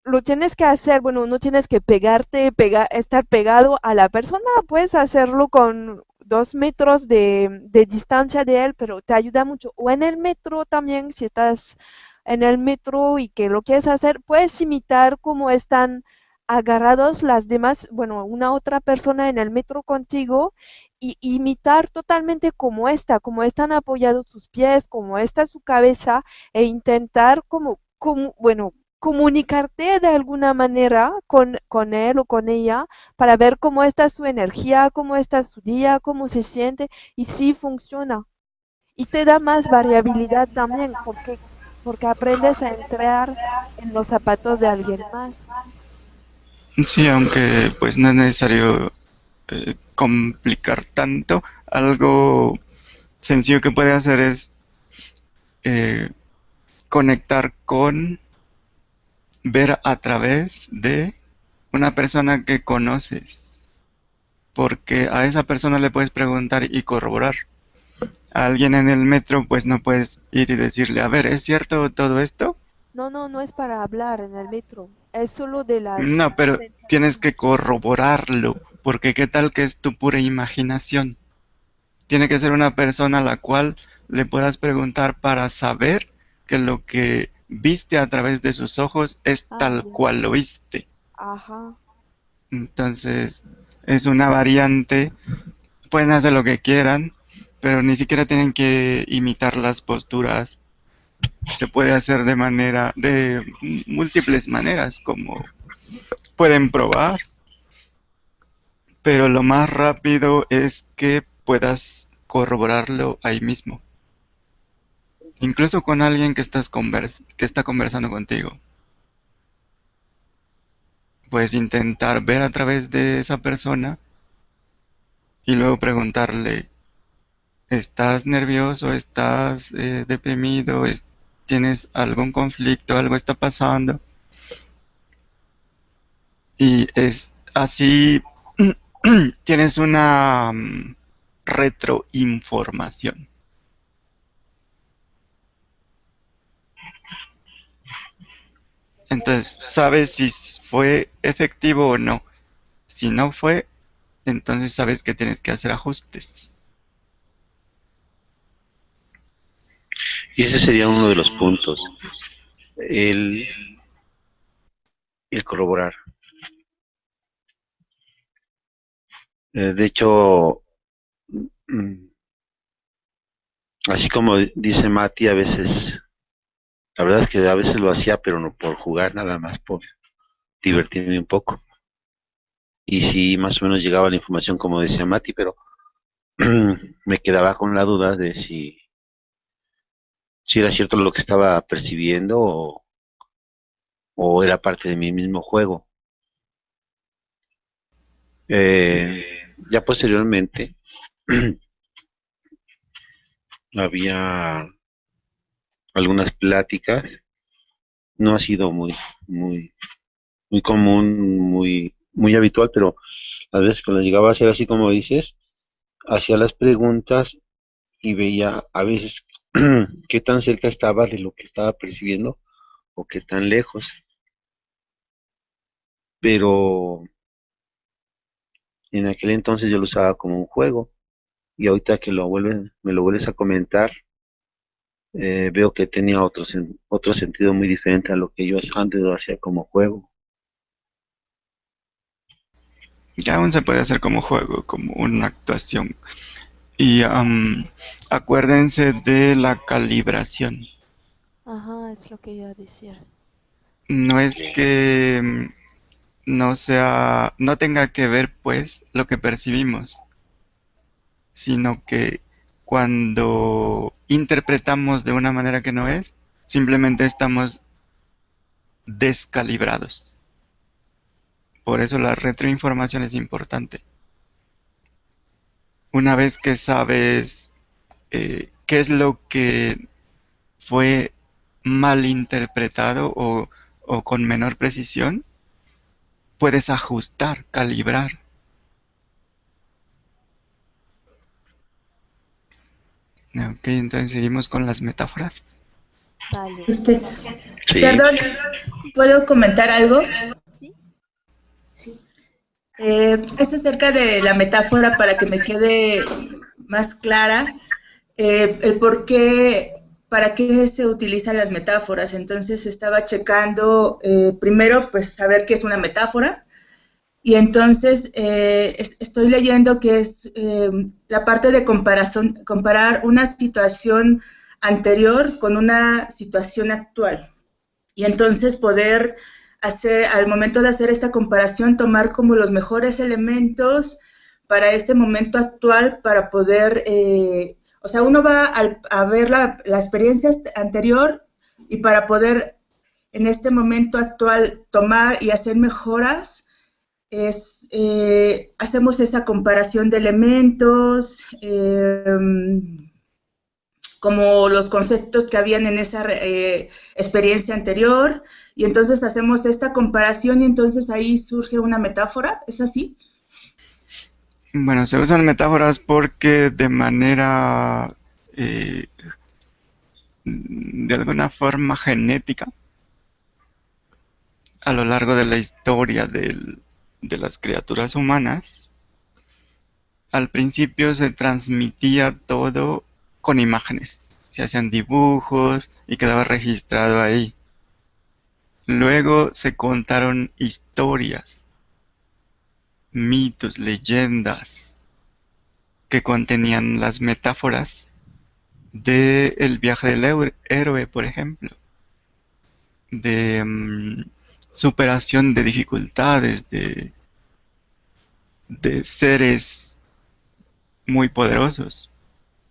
Lo tienes que hacer, bueno, no tienes que estar pegado a la persona, puedes hacerlo con 2 metros de distancia de él, pero te ayuda mucho. O en el metro también, si estás en el metro y que lo quieres hacer, puedes imitar cómo están agarrados las demás, bueno, una otra persona en el metro contigo y imitar totalmente cómo están apoyados sus pies, cómo está su cabeza e intentar bueno, comunicarte de alguna manera con él o con ella para ver cómo está su energía, cómo está su día, cómo se siente y si funciona. Y te da más variabilidad también porque aprendes a entrar en los zapatos de alguien más. Sí, aunque pues no es necesario complicar tanto. Algo sencillo que puede hacer es eh, conectar con ver a través de una persona que conoces, porque a esa persona le puedes preguntar y corroborar. A alguien en el metro, pues no puedes ir y decirle, a ver, ¿es cierto todo esto? No, no, no es para hablar en el metro, es solo de las No, pero tienes que sensaciones. corroborarlo, porque qué tal que es tu pura imaginación. Tiene que ser una persona a la cual le puedas preguntar para saber que lo que viste a través de sus ojos es Ah, tal bien. cual lo viste. Ajá. Entonces, es una variante. Pueden hacer lo que quieran, pero ni siquiera tienen que imitar las posturas. Se puede hacer de múltiples maneras, como pueden probar, pero lo más rápido es que puedas corroborarlo ahí mismo, incluso con alguien que está conversando contigo. Puedes intentar ver a través de esa persona y luego preguntarle, ¿estás nervioso? ¿Estás deprimido? ¿Tienes algún conflicto? ¿Algo está pasando? Y es así, tienes una retroinformación. Entonces, sabes si fue efectivo o no. Si no fue, entonces sabes que tienes que hacer ajustes. Y ese sería uno de los puntos, el, el corroborar. De hecho, mm, así como dice Mati, a veces, la verdad es que a veces lo hacía, pero no por jugar, nada más por divertirme un poco. Y sí, más o menos llegaba la información como decía Mati, pero me quedaba con la duda de si era cierto lo que estaba percibiendo o era parte de mi mismo juego. Eh, ya posteriormente había algunas pláticas, no ha sido muy, muy común, muy habitual, pero a veces cuando llegaba a ser así como dices, hacía las preguntas y veía a veces qué tan cerca estaba de lo que estaba percibiendo o qué tan lejos, pero en aquel entonces yo lo usaba como un juego y ahorita que me lo vuelves a comentar, veo que tenía otro sentido muy diferente a lo que yo antes lo hacía como juego. Ya aún se puede hacer como juego, como una actuación. Y acuérdense de la calibración. Ajá, es lo que iba a decir. No Ok. es que no tenga que ver pues lo que percibimos, sino que cuando interpretamos de una manera que no es, simplemente estamos descalibrados. Por eso la retroinformación es importante. Una vez que sabes qué es lo que fue mal interpretado o con menor precisión, puedes ajustar, calibrar. Ok, entonces seguimos con las metáforas. Vale. Este, Sí, perdón, ¿puedo comentar algo? ¿Sí? Sí. Es acerca de la metáfora para que me quede más clara el por qué, para qué se utilizan las metáforas. Entonces estaba checando primero, pues saber qué es una metáfora. Y entonces estoy leyendo que es la parte de comparación, comparar una situación anterior con una situación actual. Y entonces poder hacer, al momento de hacer esta comparación, tomar como los mejores elementos para este momento actual para poder, o sea, uno va a ver la experiencia anterior y para poder en este momento actual tomar y hacer mejoras, hacemos esa comparación de elementos, como los conceptos que habían en esa experiencia anterior, y entonces hacemos esta comparación y entonces ahí surge una metáfora, ¿es así? Bueno, se usan metáforas porque de manera, eh, de alguna forma genética, a lo largo de la historia de las criaturas humanas, al principio se transmitía todo con imágenes. Se hacían dibujos y quedaba registrado ahí. Luego se contaron historias, mitos, leyendas que contenían las metáforas de el viaje del héroe, por ejemplo, de superación de dificultades, de seres muy poderosos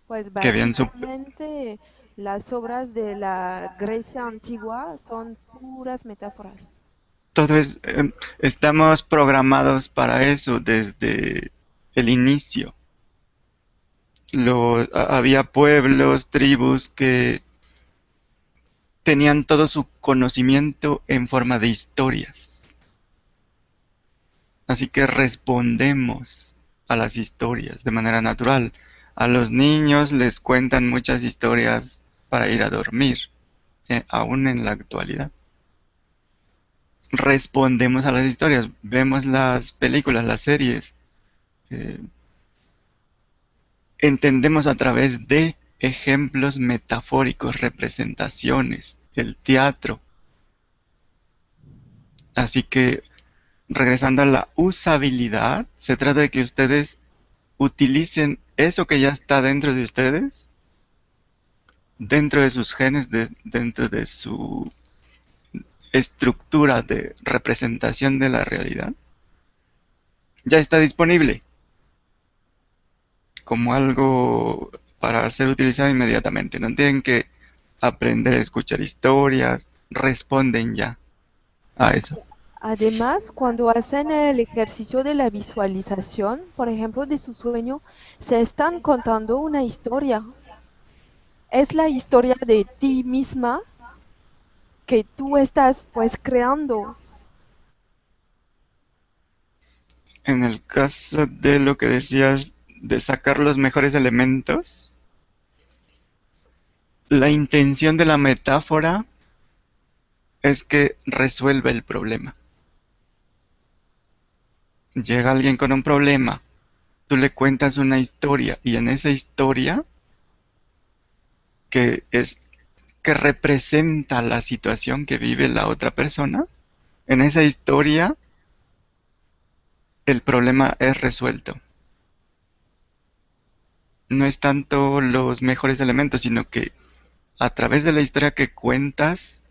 Pues que habían superado. básicamente las obras de la Grecia antigua son puras metáforas. Todo es, estamos programados para eso desde el inicio. Había pueblos, tribus que tenían todo su conocimiento en forma de historias. Así que respondemos a las historias de manera natural. A los niños les cuentan muchas historias para ir a dormir, aún en la actualidad. Respondemos a las historias, vemos las películas, las series, eh, entendemos a través de ejemplos metafóricos, representaciones, el teatro. Así que, regresando a la usabilidad, se trata de que ustedes utilicen eso que ya está dentro de ustedes, dentro de sus genes, dentro de su estructura de representación de la realidad. Ya está disponible como algo para ser utilizado inmediatamente. No tienen que aprender a escuchar historias, responden ya a eso. Además, cuando hacen el ejercicio de la visualización, por ejemplo, de su sueño, se están contando una historia. Es la historia de ti misma que tú estás pues creando. En el caso de lo que decías de sacar los mejores elementos, la intención de la metáfora es que resuelva el problema. Llega alguien con un problema, tú le cuentas una historia y en esa historia que es que representa la situación que vive la otra persona, en esa historia el problema es resuelto. No es tanto los mejores elementos, sino que a través de la historia que cuentas,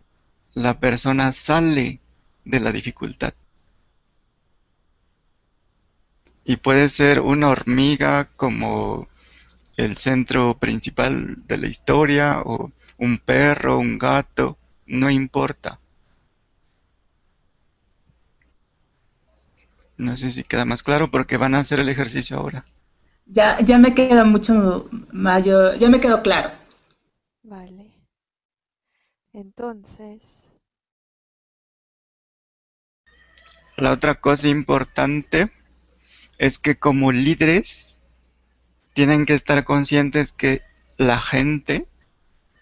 la persona sale de la dificultad. Y puede ser una hormiga como el centro principal de la historia, o un perro, un gato, no importa. No sé si queda más claro porque van a hacer el ejercicio ahora. Ya me queda mucho mayor, ya me quedó claro. Vale. Entonces, La otra cosa importante es que como líderes tienen que estar conscientes que la gente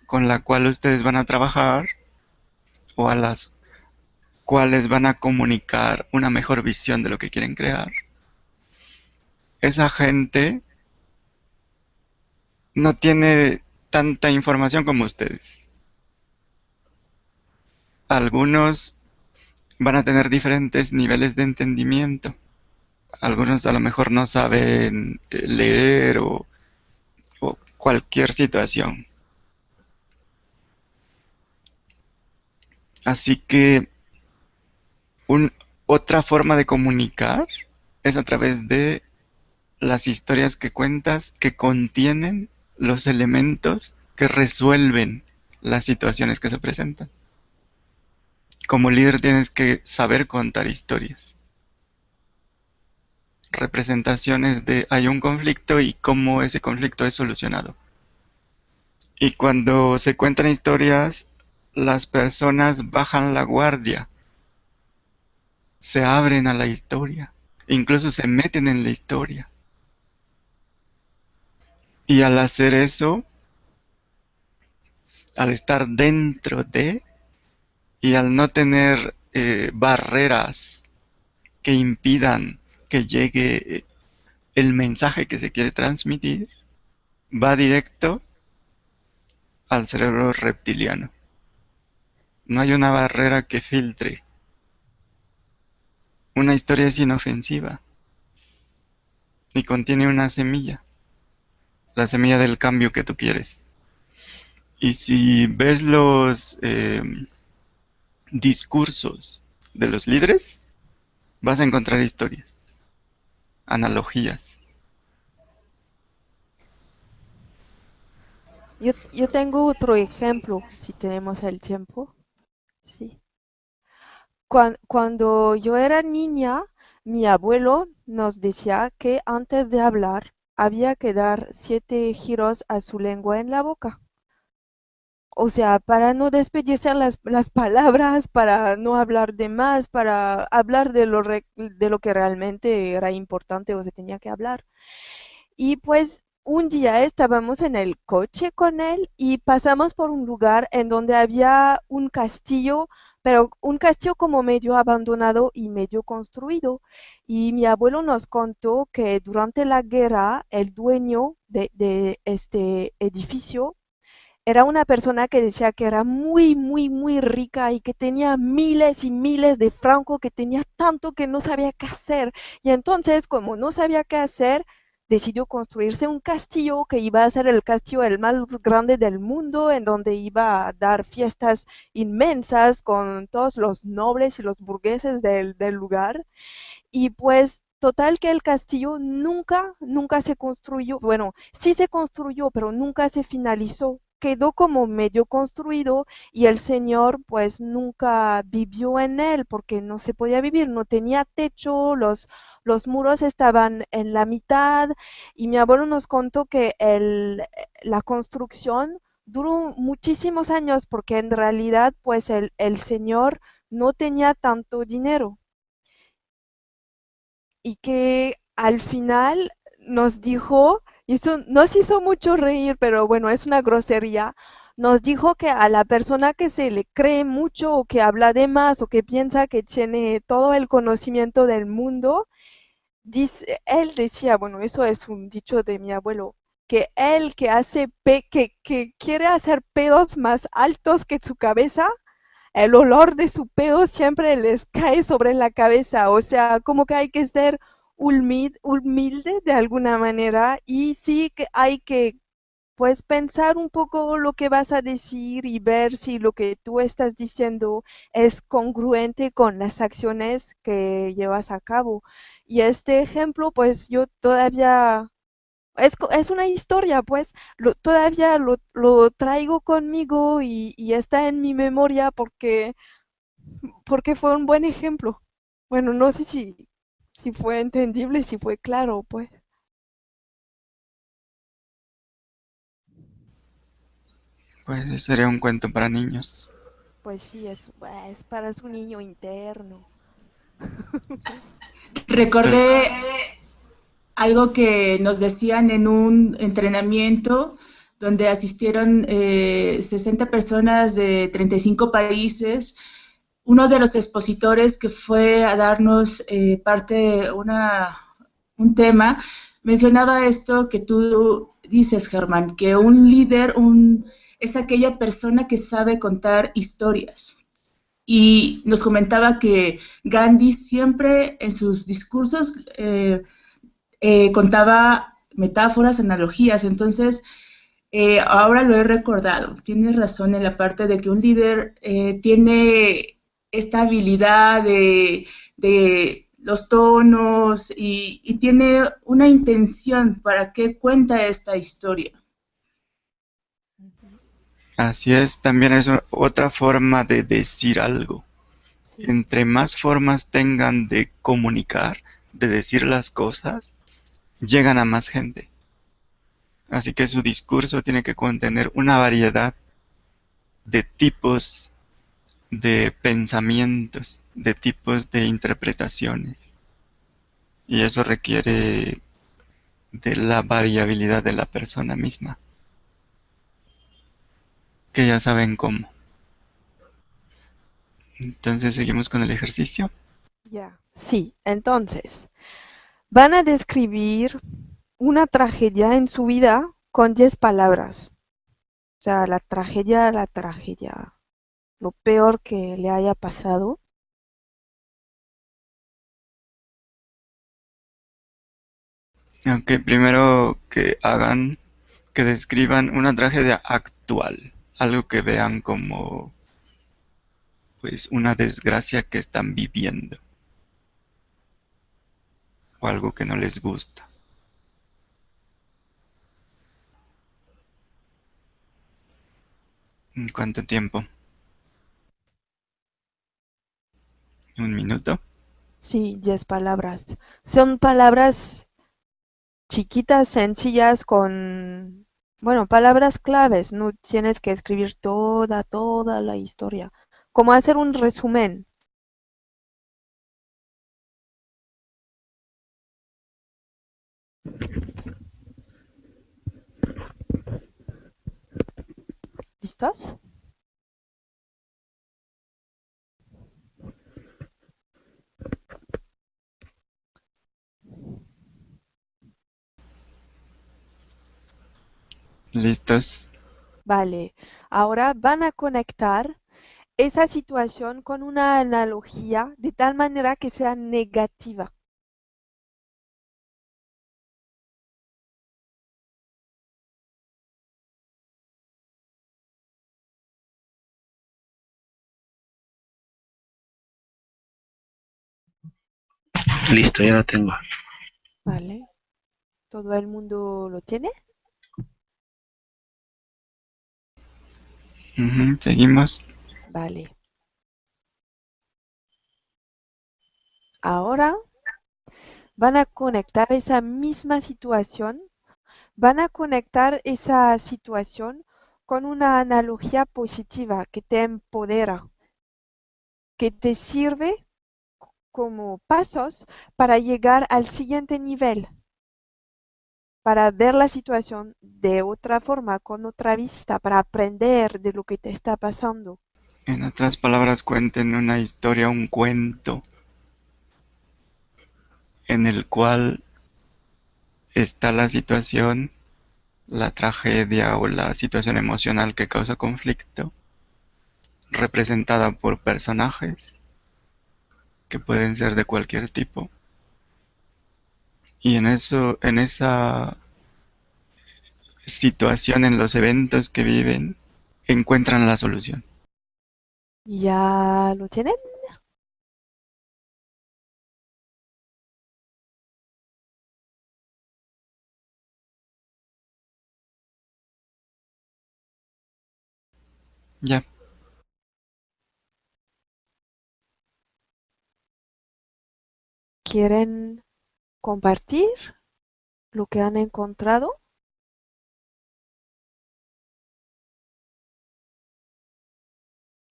con la cual ustedes van a trabajar o a las cuales van a comunicar una mejor visión de lo que quieren crear, esa gente no tiene tanta información como ustedes. Algunos van a tener diferentes niveles de entendimiento. Algunos a lo mejor no saben leer o cualquier situación. Así que un- otra forma de comunicar es a través de las historias que cuentas que contienen los elementos que resuelven las situaciones que se presentan. Como líder tienes que saber contar historias, representaciones de hay un conflicto y cómo ese conflicto es solucionado. Y cuando se cuentan historias, las personas bajan la guardia, se abren a la historia, incluso se meten en la historia. Y al hacer eso, al estar dentro de y al no tener barreras que impidan que llegue el mensaje que se quiere transmitir, va directo al cerebro reptiliano. No hay una barrera que filtre. Una historia es inofensiva y contiene una semilla, la semilla del cambio que tú quieres. Y si ves los discursos de los líderes, vas a encontrar historias, analogías. yo tengo otro ejemplo, si tenemos el tiempo. Sí. Cuando yo era niña, mi abuelo nos decía que antes de hablar había que dar 7 giros a su lengua en la boca. O sea, para no desperdiciar las palabras, para no hablar de más, para hablar de lo que realmente era importante o se tenía que hablar. Y pues un día estábamos en el coche con él y pasamos por un lugar en donde había un castillo, pero un castillo como medio abandonado y medio construido. Y mi abuelo nos contó que durante la guerra el dueño de este edificio era una persona que decía que era muy, muy, muy rica y que tenía miles y miles de francos, que tenía tanto que no sabía qué hacer. Y entonces, como no sabía qué hacer, decidió construirse un castillo que iba a ser el castillo el más grande del mundo, en donde iba a dar fiestas inmensas con todos los nobles y los burgueses del lugar. Y pues total que el castillo nunca, nunca se construyó. Bueno, sí se construyó, pero nunca se finalizó. Quedó como medio construido y el señor pues nunca vivió en él porque no se podía vivir, no tenía techo, los muros estaban en la mitad y mi abuelo nos contó que la construcción duró muchísimos años porque en realidad pues el señor no tenía tanto dinero y que al final nos dijo, y eso nos hizo mucho reír, pero bueno, es una grosería, nos dijo que a la persona que se le cree mucho o que habla de más o que piensa que tiene todo el conocimiento del mundo, él decía, bueno, eso es un dicho de mi abuelo, que él que que quiere hacer pedos más altos que su cabeza, el olor de su pedo siempre les cae sobre la cabeza, o sea, como que hay que ser humilde de alguna manera y sí que hay que pues pensar un poco lo que vas a decir y ver si lo que tú estás diciendo es congruente con las acciones que llevas a cabo. Y este ejemplo, pues yo todavía es una historia, pues todavía lo traigo conmigo y está en mi memoria porque fue un buen ejemplo. Bueno, no sé si si fue entendible, si fue claro, pues. Pues sería un cuento para niños. Pues sí, es para su niño interno. Entonces, Recordé algo que nos decían en un entrenamiento donde asistieron 60 personas de 35 países. Uno de los expositores que fue a darnos un tema, mencionaba esto que tú dices, Germán, que un líder es aquella persona que sabe contar historias. Y nos comentaba que Gandhi siempre en sus discursos contaba metáforas, analogías. Entonces, ahora lo he recordado. Tienes razón en la parte de que un líder tiene esta habilidad de los tonos y tiene una intención para qué cuenta esta historia. Ujú. así es, también es otra forma de decir algo. Sí. Entre más formas tengan de comunicar, de decir las cosas, llegan a más gente. Así que su discurso tiene que contener una variedad de tipos de pensamientos, de tipos de interpretaciones. Y eso requiere de la variabilidad de la persona misma, que ya saben cómo. Entonces seguimos con el ejercicio. Ya. Sí, entonces, van a describir una tragedia en su vida con 10 palabras. O sea, la tragedia, lo peor que le haya pasado. Aunque primero que describan una tragedia actual, algo que vean como pues una desgracia que están viviendo o algo que no les gusta. ¿En cuánto tiempo? ¿Un minuto? Sí, 10 palabras. Son palabras chiquitas, sencillas, bueno, palabras claves. No tienes que escribir toda la historia. Como hacer un resumen. ¿Listos? ¿Listos? Vale. Ahora van a conectar esa situación con una analogía de tal manera que sea negativa. Listo, ya lo tengo. Vale. ¿Todo el mundo lo tiene? Ujú, seguimos. Vale. Ahora van a conectar esa misma situación, van a conectar esa situación con una analogía positiva que te empodera, que te sirve como pasos para llegar al siguiente nivel, para ver la situación de otra forma, con otra vista, para aprender de lo que te está pasando. En otras palabras, cuenten una historia, un cuento en el cual está la situación, la tragedia o la situación emocional que causa conflicto, representada por personajes que pueden ser de cualquier tipo. Y en esa situación, en los eventos que viven, encuentran la solución. ¿Ya lo tienen? Ya, Ok. quieren compartir lo que han encontrado.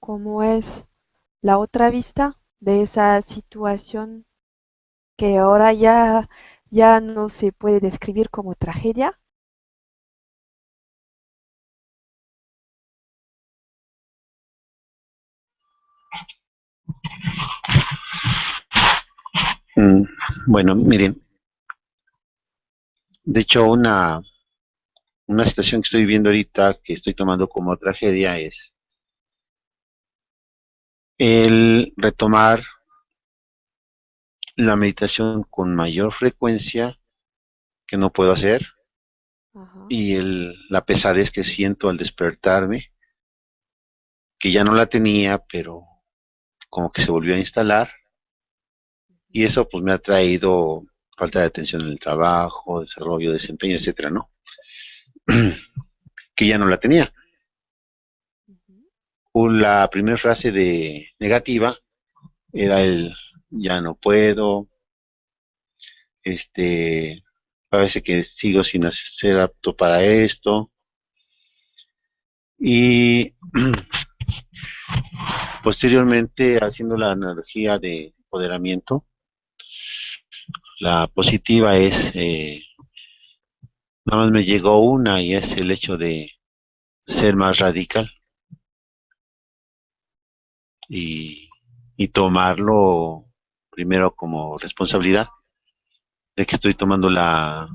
¿Cómo es la otra vista de esa situación que ahora ya no se puede describir como tragedia? Mm, Bueno, miren, de hecho una situación que estoy viviendo ahorita, que estoy tomando como tragedia, es el retomar la meditación con mayor frecuencia que no puedo hacer Ajá. y la pesadez que siento al despertarme, que ya no la tenía, pero como que se volvió a instalar y eso pues me ha traído falta de atención en el trabajo, desarrollo, desempeño, etcétera, ¿no? Que ya no la tenía. Ujú. La primera frase de negativa era el ya no puedo, parece que sigo sin ser apto para esto y posteriormente haciendo la analogía de empoderamiento, la positiva es, nada más me llegó una y es el hecho de ser más radical y, y tomarlo primero como responsabilidad de que estoy tomando la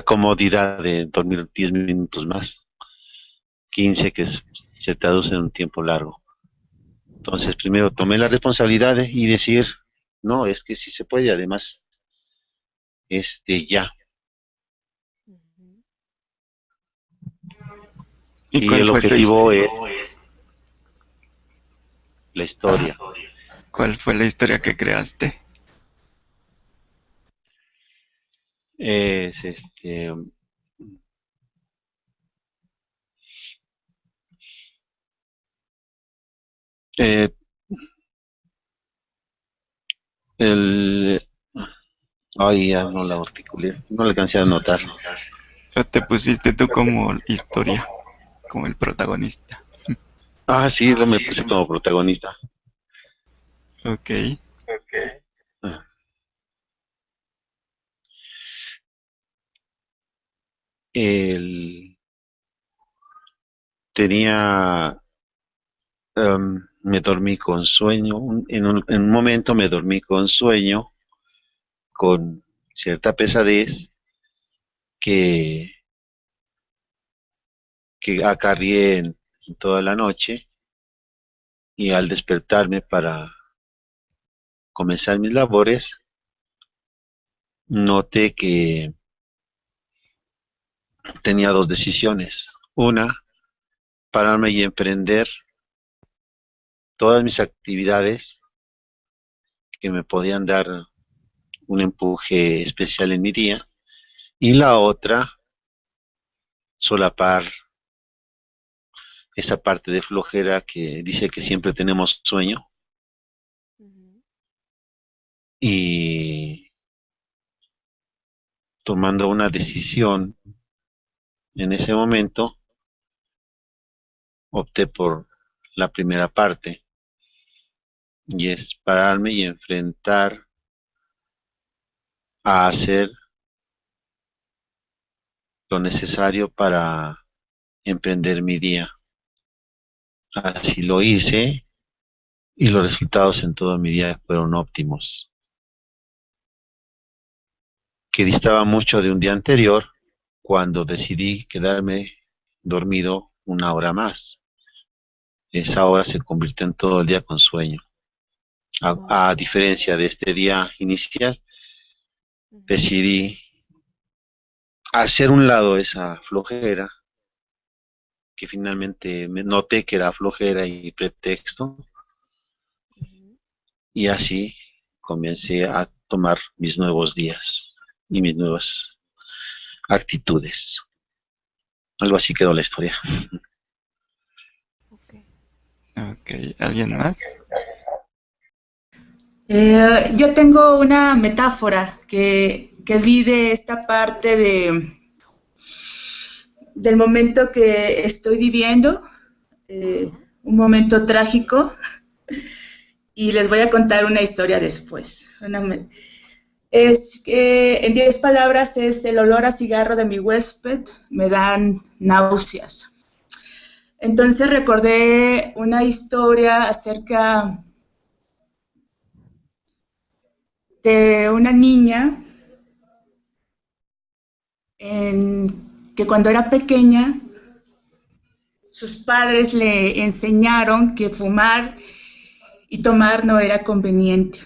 comodidad de dormir 10 minutos más, 15 se traduce en un tiempo largo. Entonces, primero tomé la responsabilidad y decir, no, es que sí se puede, además, ya. Ujú. ¿Y Y cuál el fue objetivo es la historia. cuál fue la historia que creaste? Es eh, el, ay, ya no la articulé, no la alcancé a notar. ¿O te pusiste tú como historia, como el protagonista? Ah, sí, lo me puse como protagonista. Ok. Ah, El, tenía, me dormí con sueño, en un momento me dormí con sueño, con cierta pesadez que, que acarrié en toda la noche y al despertarme para comenzar mis labores, noté que tenía dos decisiones. Una, pararme y emprender todas mis actividades que me podían dar un empuje especial en mi día. Y la otra, solapar esa parte de flojera que dice que siempre tenemos sueño Ujú. y tomando una decisión en ese momento, opté por la primera parte y es pararme y enfrentar a hacer lo necesario para emprender mi día. Así lo hice y los resultados en todo mi día fueron óptimos, que distaba mucho de un día anterior cuando decidí quedarme dormido una hora más. Esa hora se convirtió en todo el día con sueño. Oh. A diferencia de este día inicial, Ujú. decidí hacer un lado esa flojera, que finalmente me noté que era flojera y pretexto, Ujú. y así comencé a tomar mis nuevos días y mis nuevas actitudes. Algo así quedó la historia. Ok. Ok. ¿Alguien más? Yo tengo una metáfora que vi de esta parte del momento que estoy viviendo, un momento trágico, y les voy a contar una historia después. Es que en 10 palabras es: el olor a cigarro de mi huésped me dan náuseas. Entonces recordé una historia acerca de una niña que cuando era pequeña sus padres le enseñaron que fumar y tomar no era conveniente.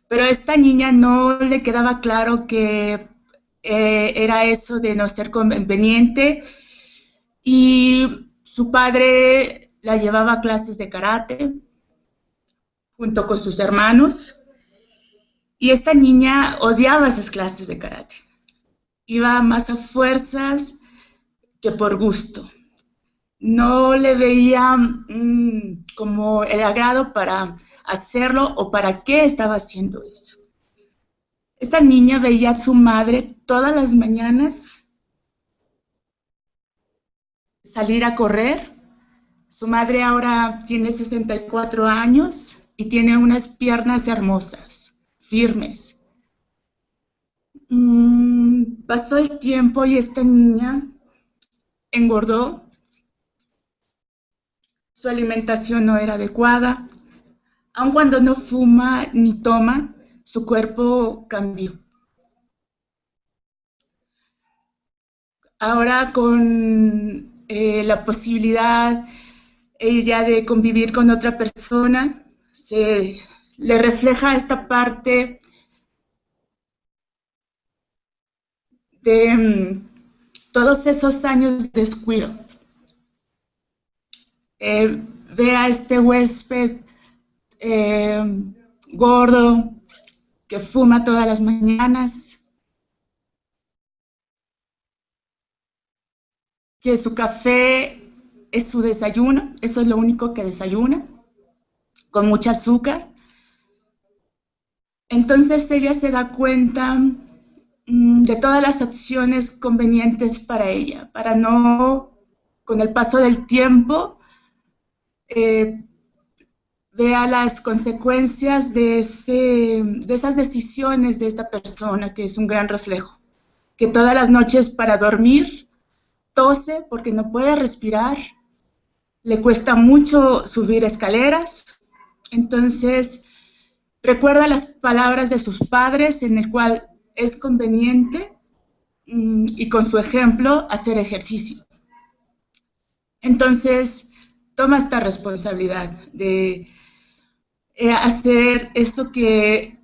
Pero a esta niña no le quedaba claro que era eso de no ser conveniente, y su padre la llevaba a clases de karate junto con sus hermanos, y esta niña odiaba esas clases de karate. Iba más a fuerzas que por gusto. No le veía como el agrado para hacerlo o para qué estaba haciendo eso. Esta niña veía a su madre todas las mañanas salir a correr. Su madre ahora tiene 64 años y tiene unas piernas hermosas, firmes. Pasó el tiempo y esta niña engordó, su alimentación no era adecuada. Aun cuando no fuma ni toma, su cuerpo cambió. Ahora con la posibilidad ella de convivir con otra persona, se le refleja esta parte de todos esos años de descuido. Ve a este huésped gordo que fuma todas las mañanas, que su café es su desayuno, eso es lo único que desayuna, con mucha azúcar. Entonces ella se da cuenta de todas las acciones convenientes para ella, para no, con el paso del tiempo, vea las consecuencias de esas decisiones de esta persona, que es un gran reflejo, que todas las noches para dormir tose porque no puede respirar, le cuesta mucho subir escaleras. Entonces recuerda las palabras de sus padres, en el cual es conveniente y con su ejemplo hacer ejercicio. Entonces toma esta responsabilidad de hacer eso que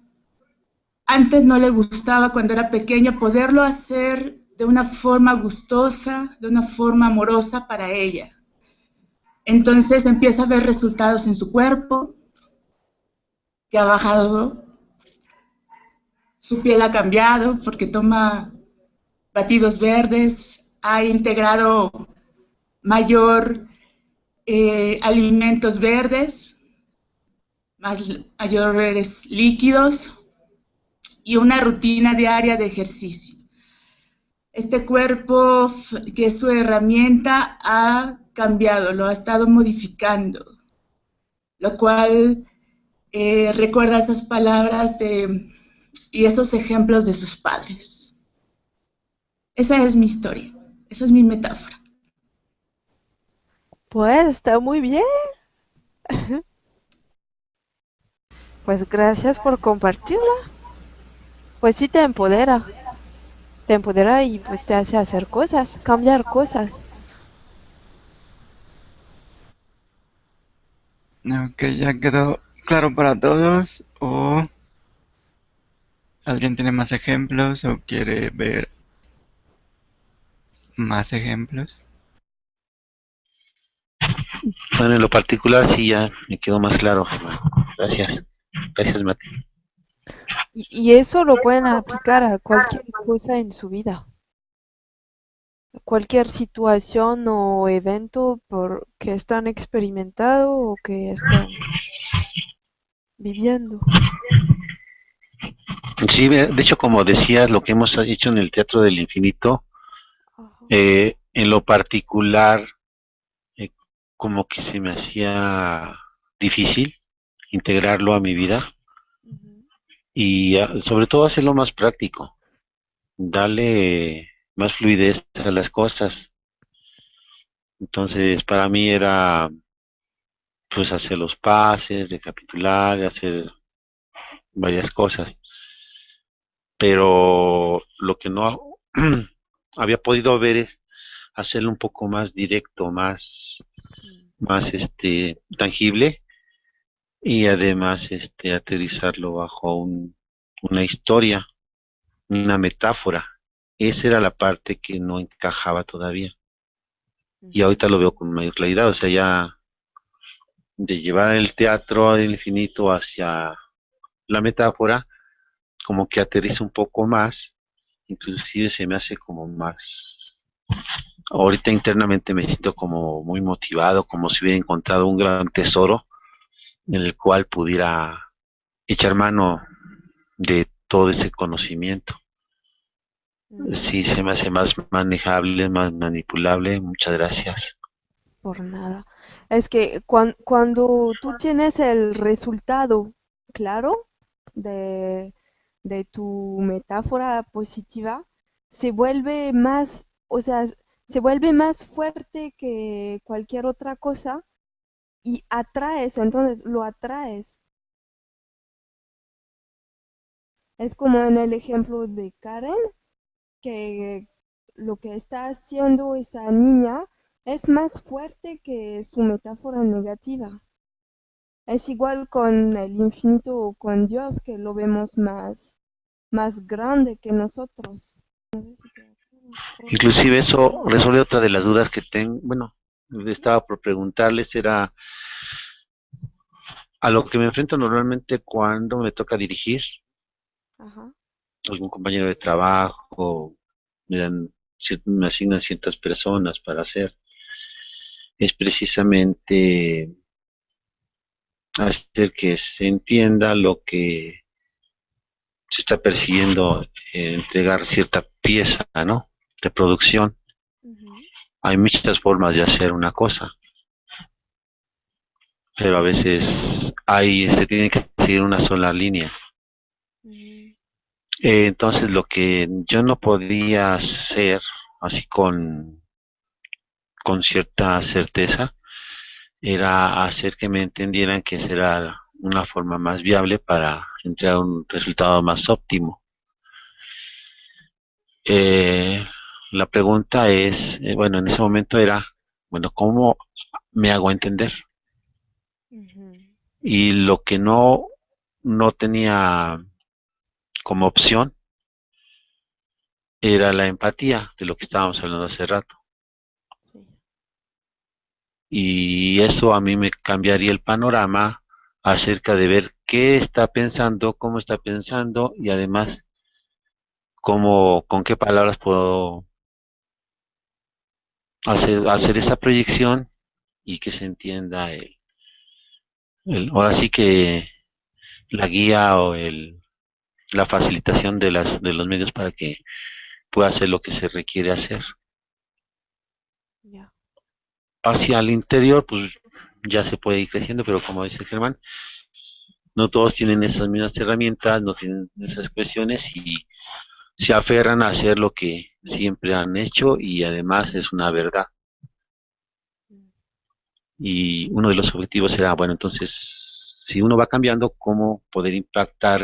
antes no le gustaba cuando era pequeña, poderlo hacer de una forma gustosa, de una forma amorosa para ella. Entonces empieza a ver resultados en su cuerpo, que ha bajado, su piel ha cambiado porque toma batidos verdes, ha integrado mayor alimentos verdes, mayores líquidos y una rutina diaria de ejercicio. Este cuerpo, que es su herramienta, ha cambiado, lo ha estado modificando, lo cual recuerda esas palabras y esos ejemplos de sus padres. Esa es mi historia, esa es mi metáfora. Pues está muy bien. Pues gracias por compartirla. Pues sí te empodera y pues te hace hacer cosas, cambiar cosas. Ok, ya quedó claro para todos. ¿O alguien tiene más ejemplos o quiere ver más ejemplos? Bueno, en lo particular sí ya me quedó más claro. Gracias. Gracias, Mati. Y eso lo pueden aplicar a cualquier cosa en su vida. Cualquier situación o evento que están experimentando o que están viviendo. Sí, de hecho, como decías, lo que hemos hecho en el Teatro del Infinito, Ajá. en lo particular, eh, como que se me hacía difícil integrarlo a mi vida Ujú. y sobre todo hacerlo más práctico, darle más fluidez a las cosas. Entonces, para mí era pues hacer los pases, recapitular, hacer varias cosas, pero lo que no había podido ver es hacerlo un poco más directo, Mm. más tangible y además aterrizarlo bajo una historia, una metáfora. Esa era la parte que no encajaba todavía. Y ahorita lo veo Ujú. con mayor claridad, o sea, ya de llevar el teatro del infinito hacia la metáfora, como que aterriza un poco más, inclusive se me hace como más, ahorita internamente me siento como muy motivado, como si hubiera encontrado un gran tesoro en el cual pudiera echar mano de todo ese conocimiento. Sí, Ujú. se me hace más manejable, más manipulable. Muchas gracias. Por nada. Es que cuando tú tienes el resultado claro de, de tu metáfora positiva, se vuelve más, o sea, se vuelve más fuerte que cualquier otra cosa y atraes, entonces lo atraes. Es como en el ejemplo de Karen, que lo que está haciendo esa niña es más fuerte que su metáfora negativa. Es igual con el infinito o con Dios, que lo vemos más grande que nosotros. No sé si te acuerdas. Inclusive eso resuelve otra de las dudas que tengo. Bueno, estaba por preguntarles, era a lo que me enfrento normalmente cuando me toca dirigir Ajá. algún compañero de trabajo, me asignan ciertas personas para hacer, es precisamente hacer que se entienda lo que se está persiguiendo, entregar cierta pieza, ¿no? De producción. Ujú. Hay muchas formas de hacer una cosa, pero a veces se tiene que seguir una sola línea. Ujú. Entonces lo que yo no podía hacer así con cierta certeza era hacer que me entendieran que será una forma más viable para entregar un resultado más óptimo. Eh, la pregunta es, bueno, en ese momento era, bueno, ¿cómo me hago entender? Ujú. Y lo que no tenía como opción era la empatía, de lo que estábamos hablando hace rato. Sí. Y eso a mí me cambiaría el panorama acerca de ver qué está pensando, cómo está pensando y además con qué palabras puedo hacer esa proyección y que se entienda ahora sí que la guía o la facilitación de los medios para que pueda hacer lo que se requiere hacer. Ya. Hacia el interior, pues ya se puede ir creciendo, pero como dice Germán, no todos tienen esas mismas herramientas, no tienen esas cuestiones y se aferran a hacer lo que siempre han hecho y además es una verdad. Mm. Y uno de los objetivos será, bueno, entonces, si uno va cambiando, ¿cómo poder impactar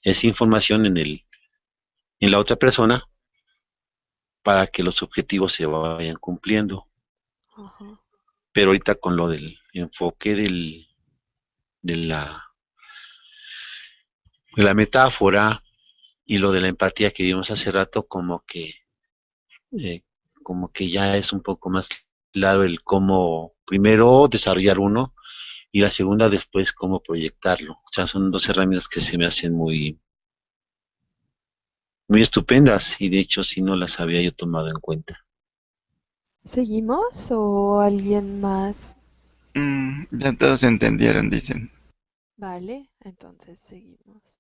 esa información en la otra persona para que los objetivos se vayan cumpliendo? Ajá. Pero ahorita con lo del enfoque de la metáfora y lo de la empatía que vimos hace rato, eh, como que ya es un poco más claro el cómo primero desarrollar uno y la segunda después cómo proyectarlo. O sea, son dos herramientas que se me hacen muy estupendas y de hecho si no las había yo tomado en cuenta. ¿Seguimos o alguien más? Ya todos entendieron, dicen. Vale, entonces seguimos.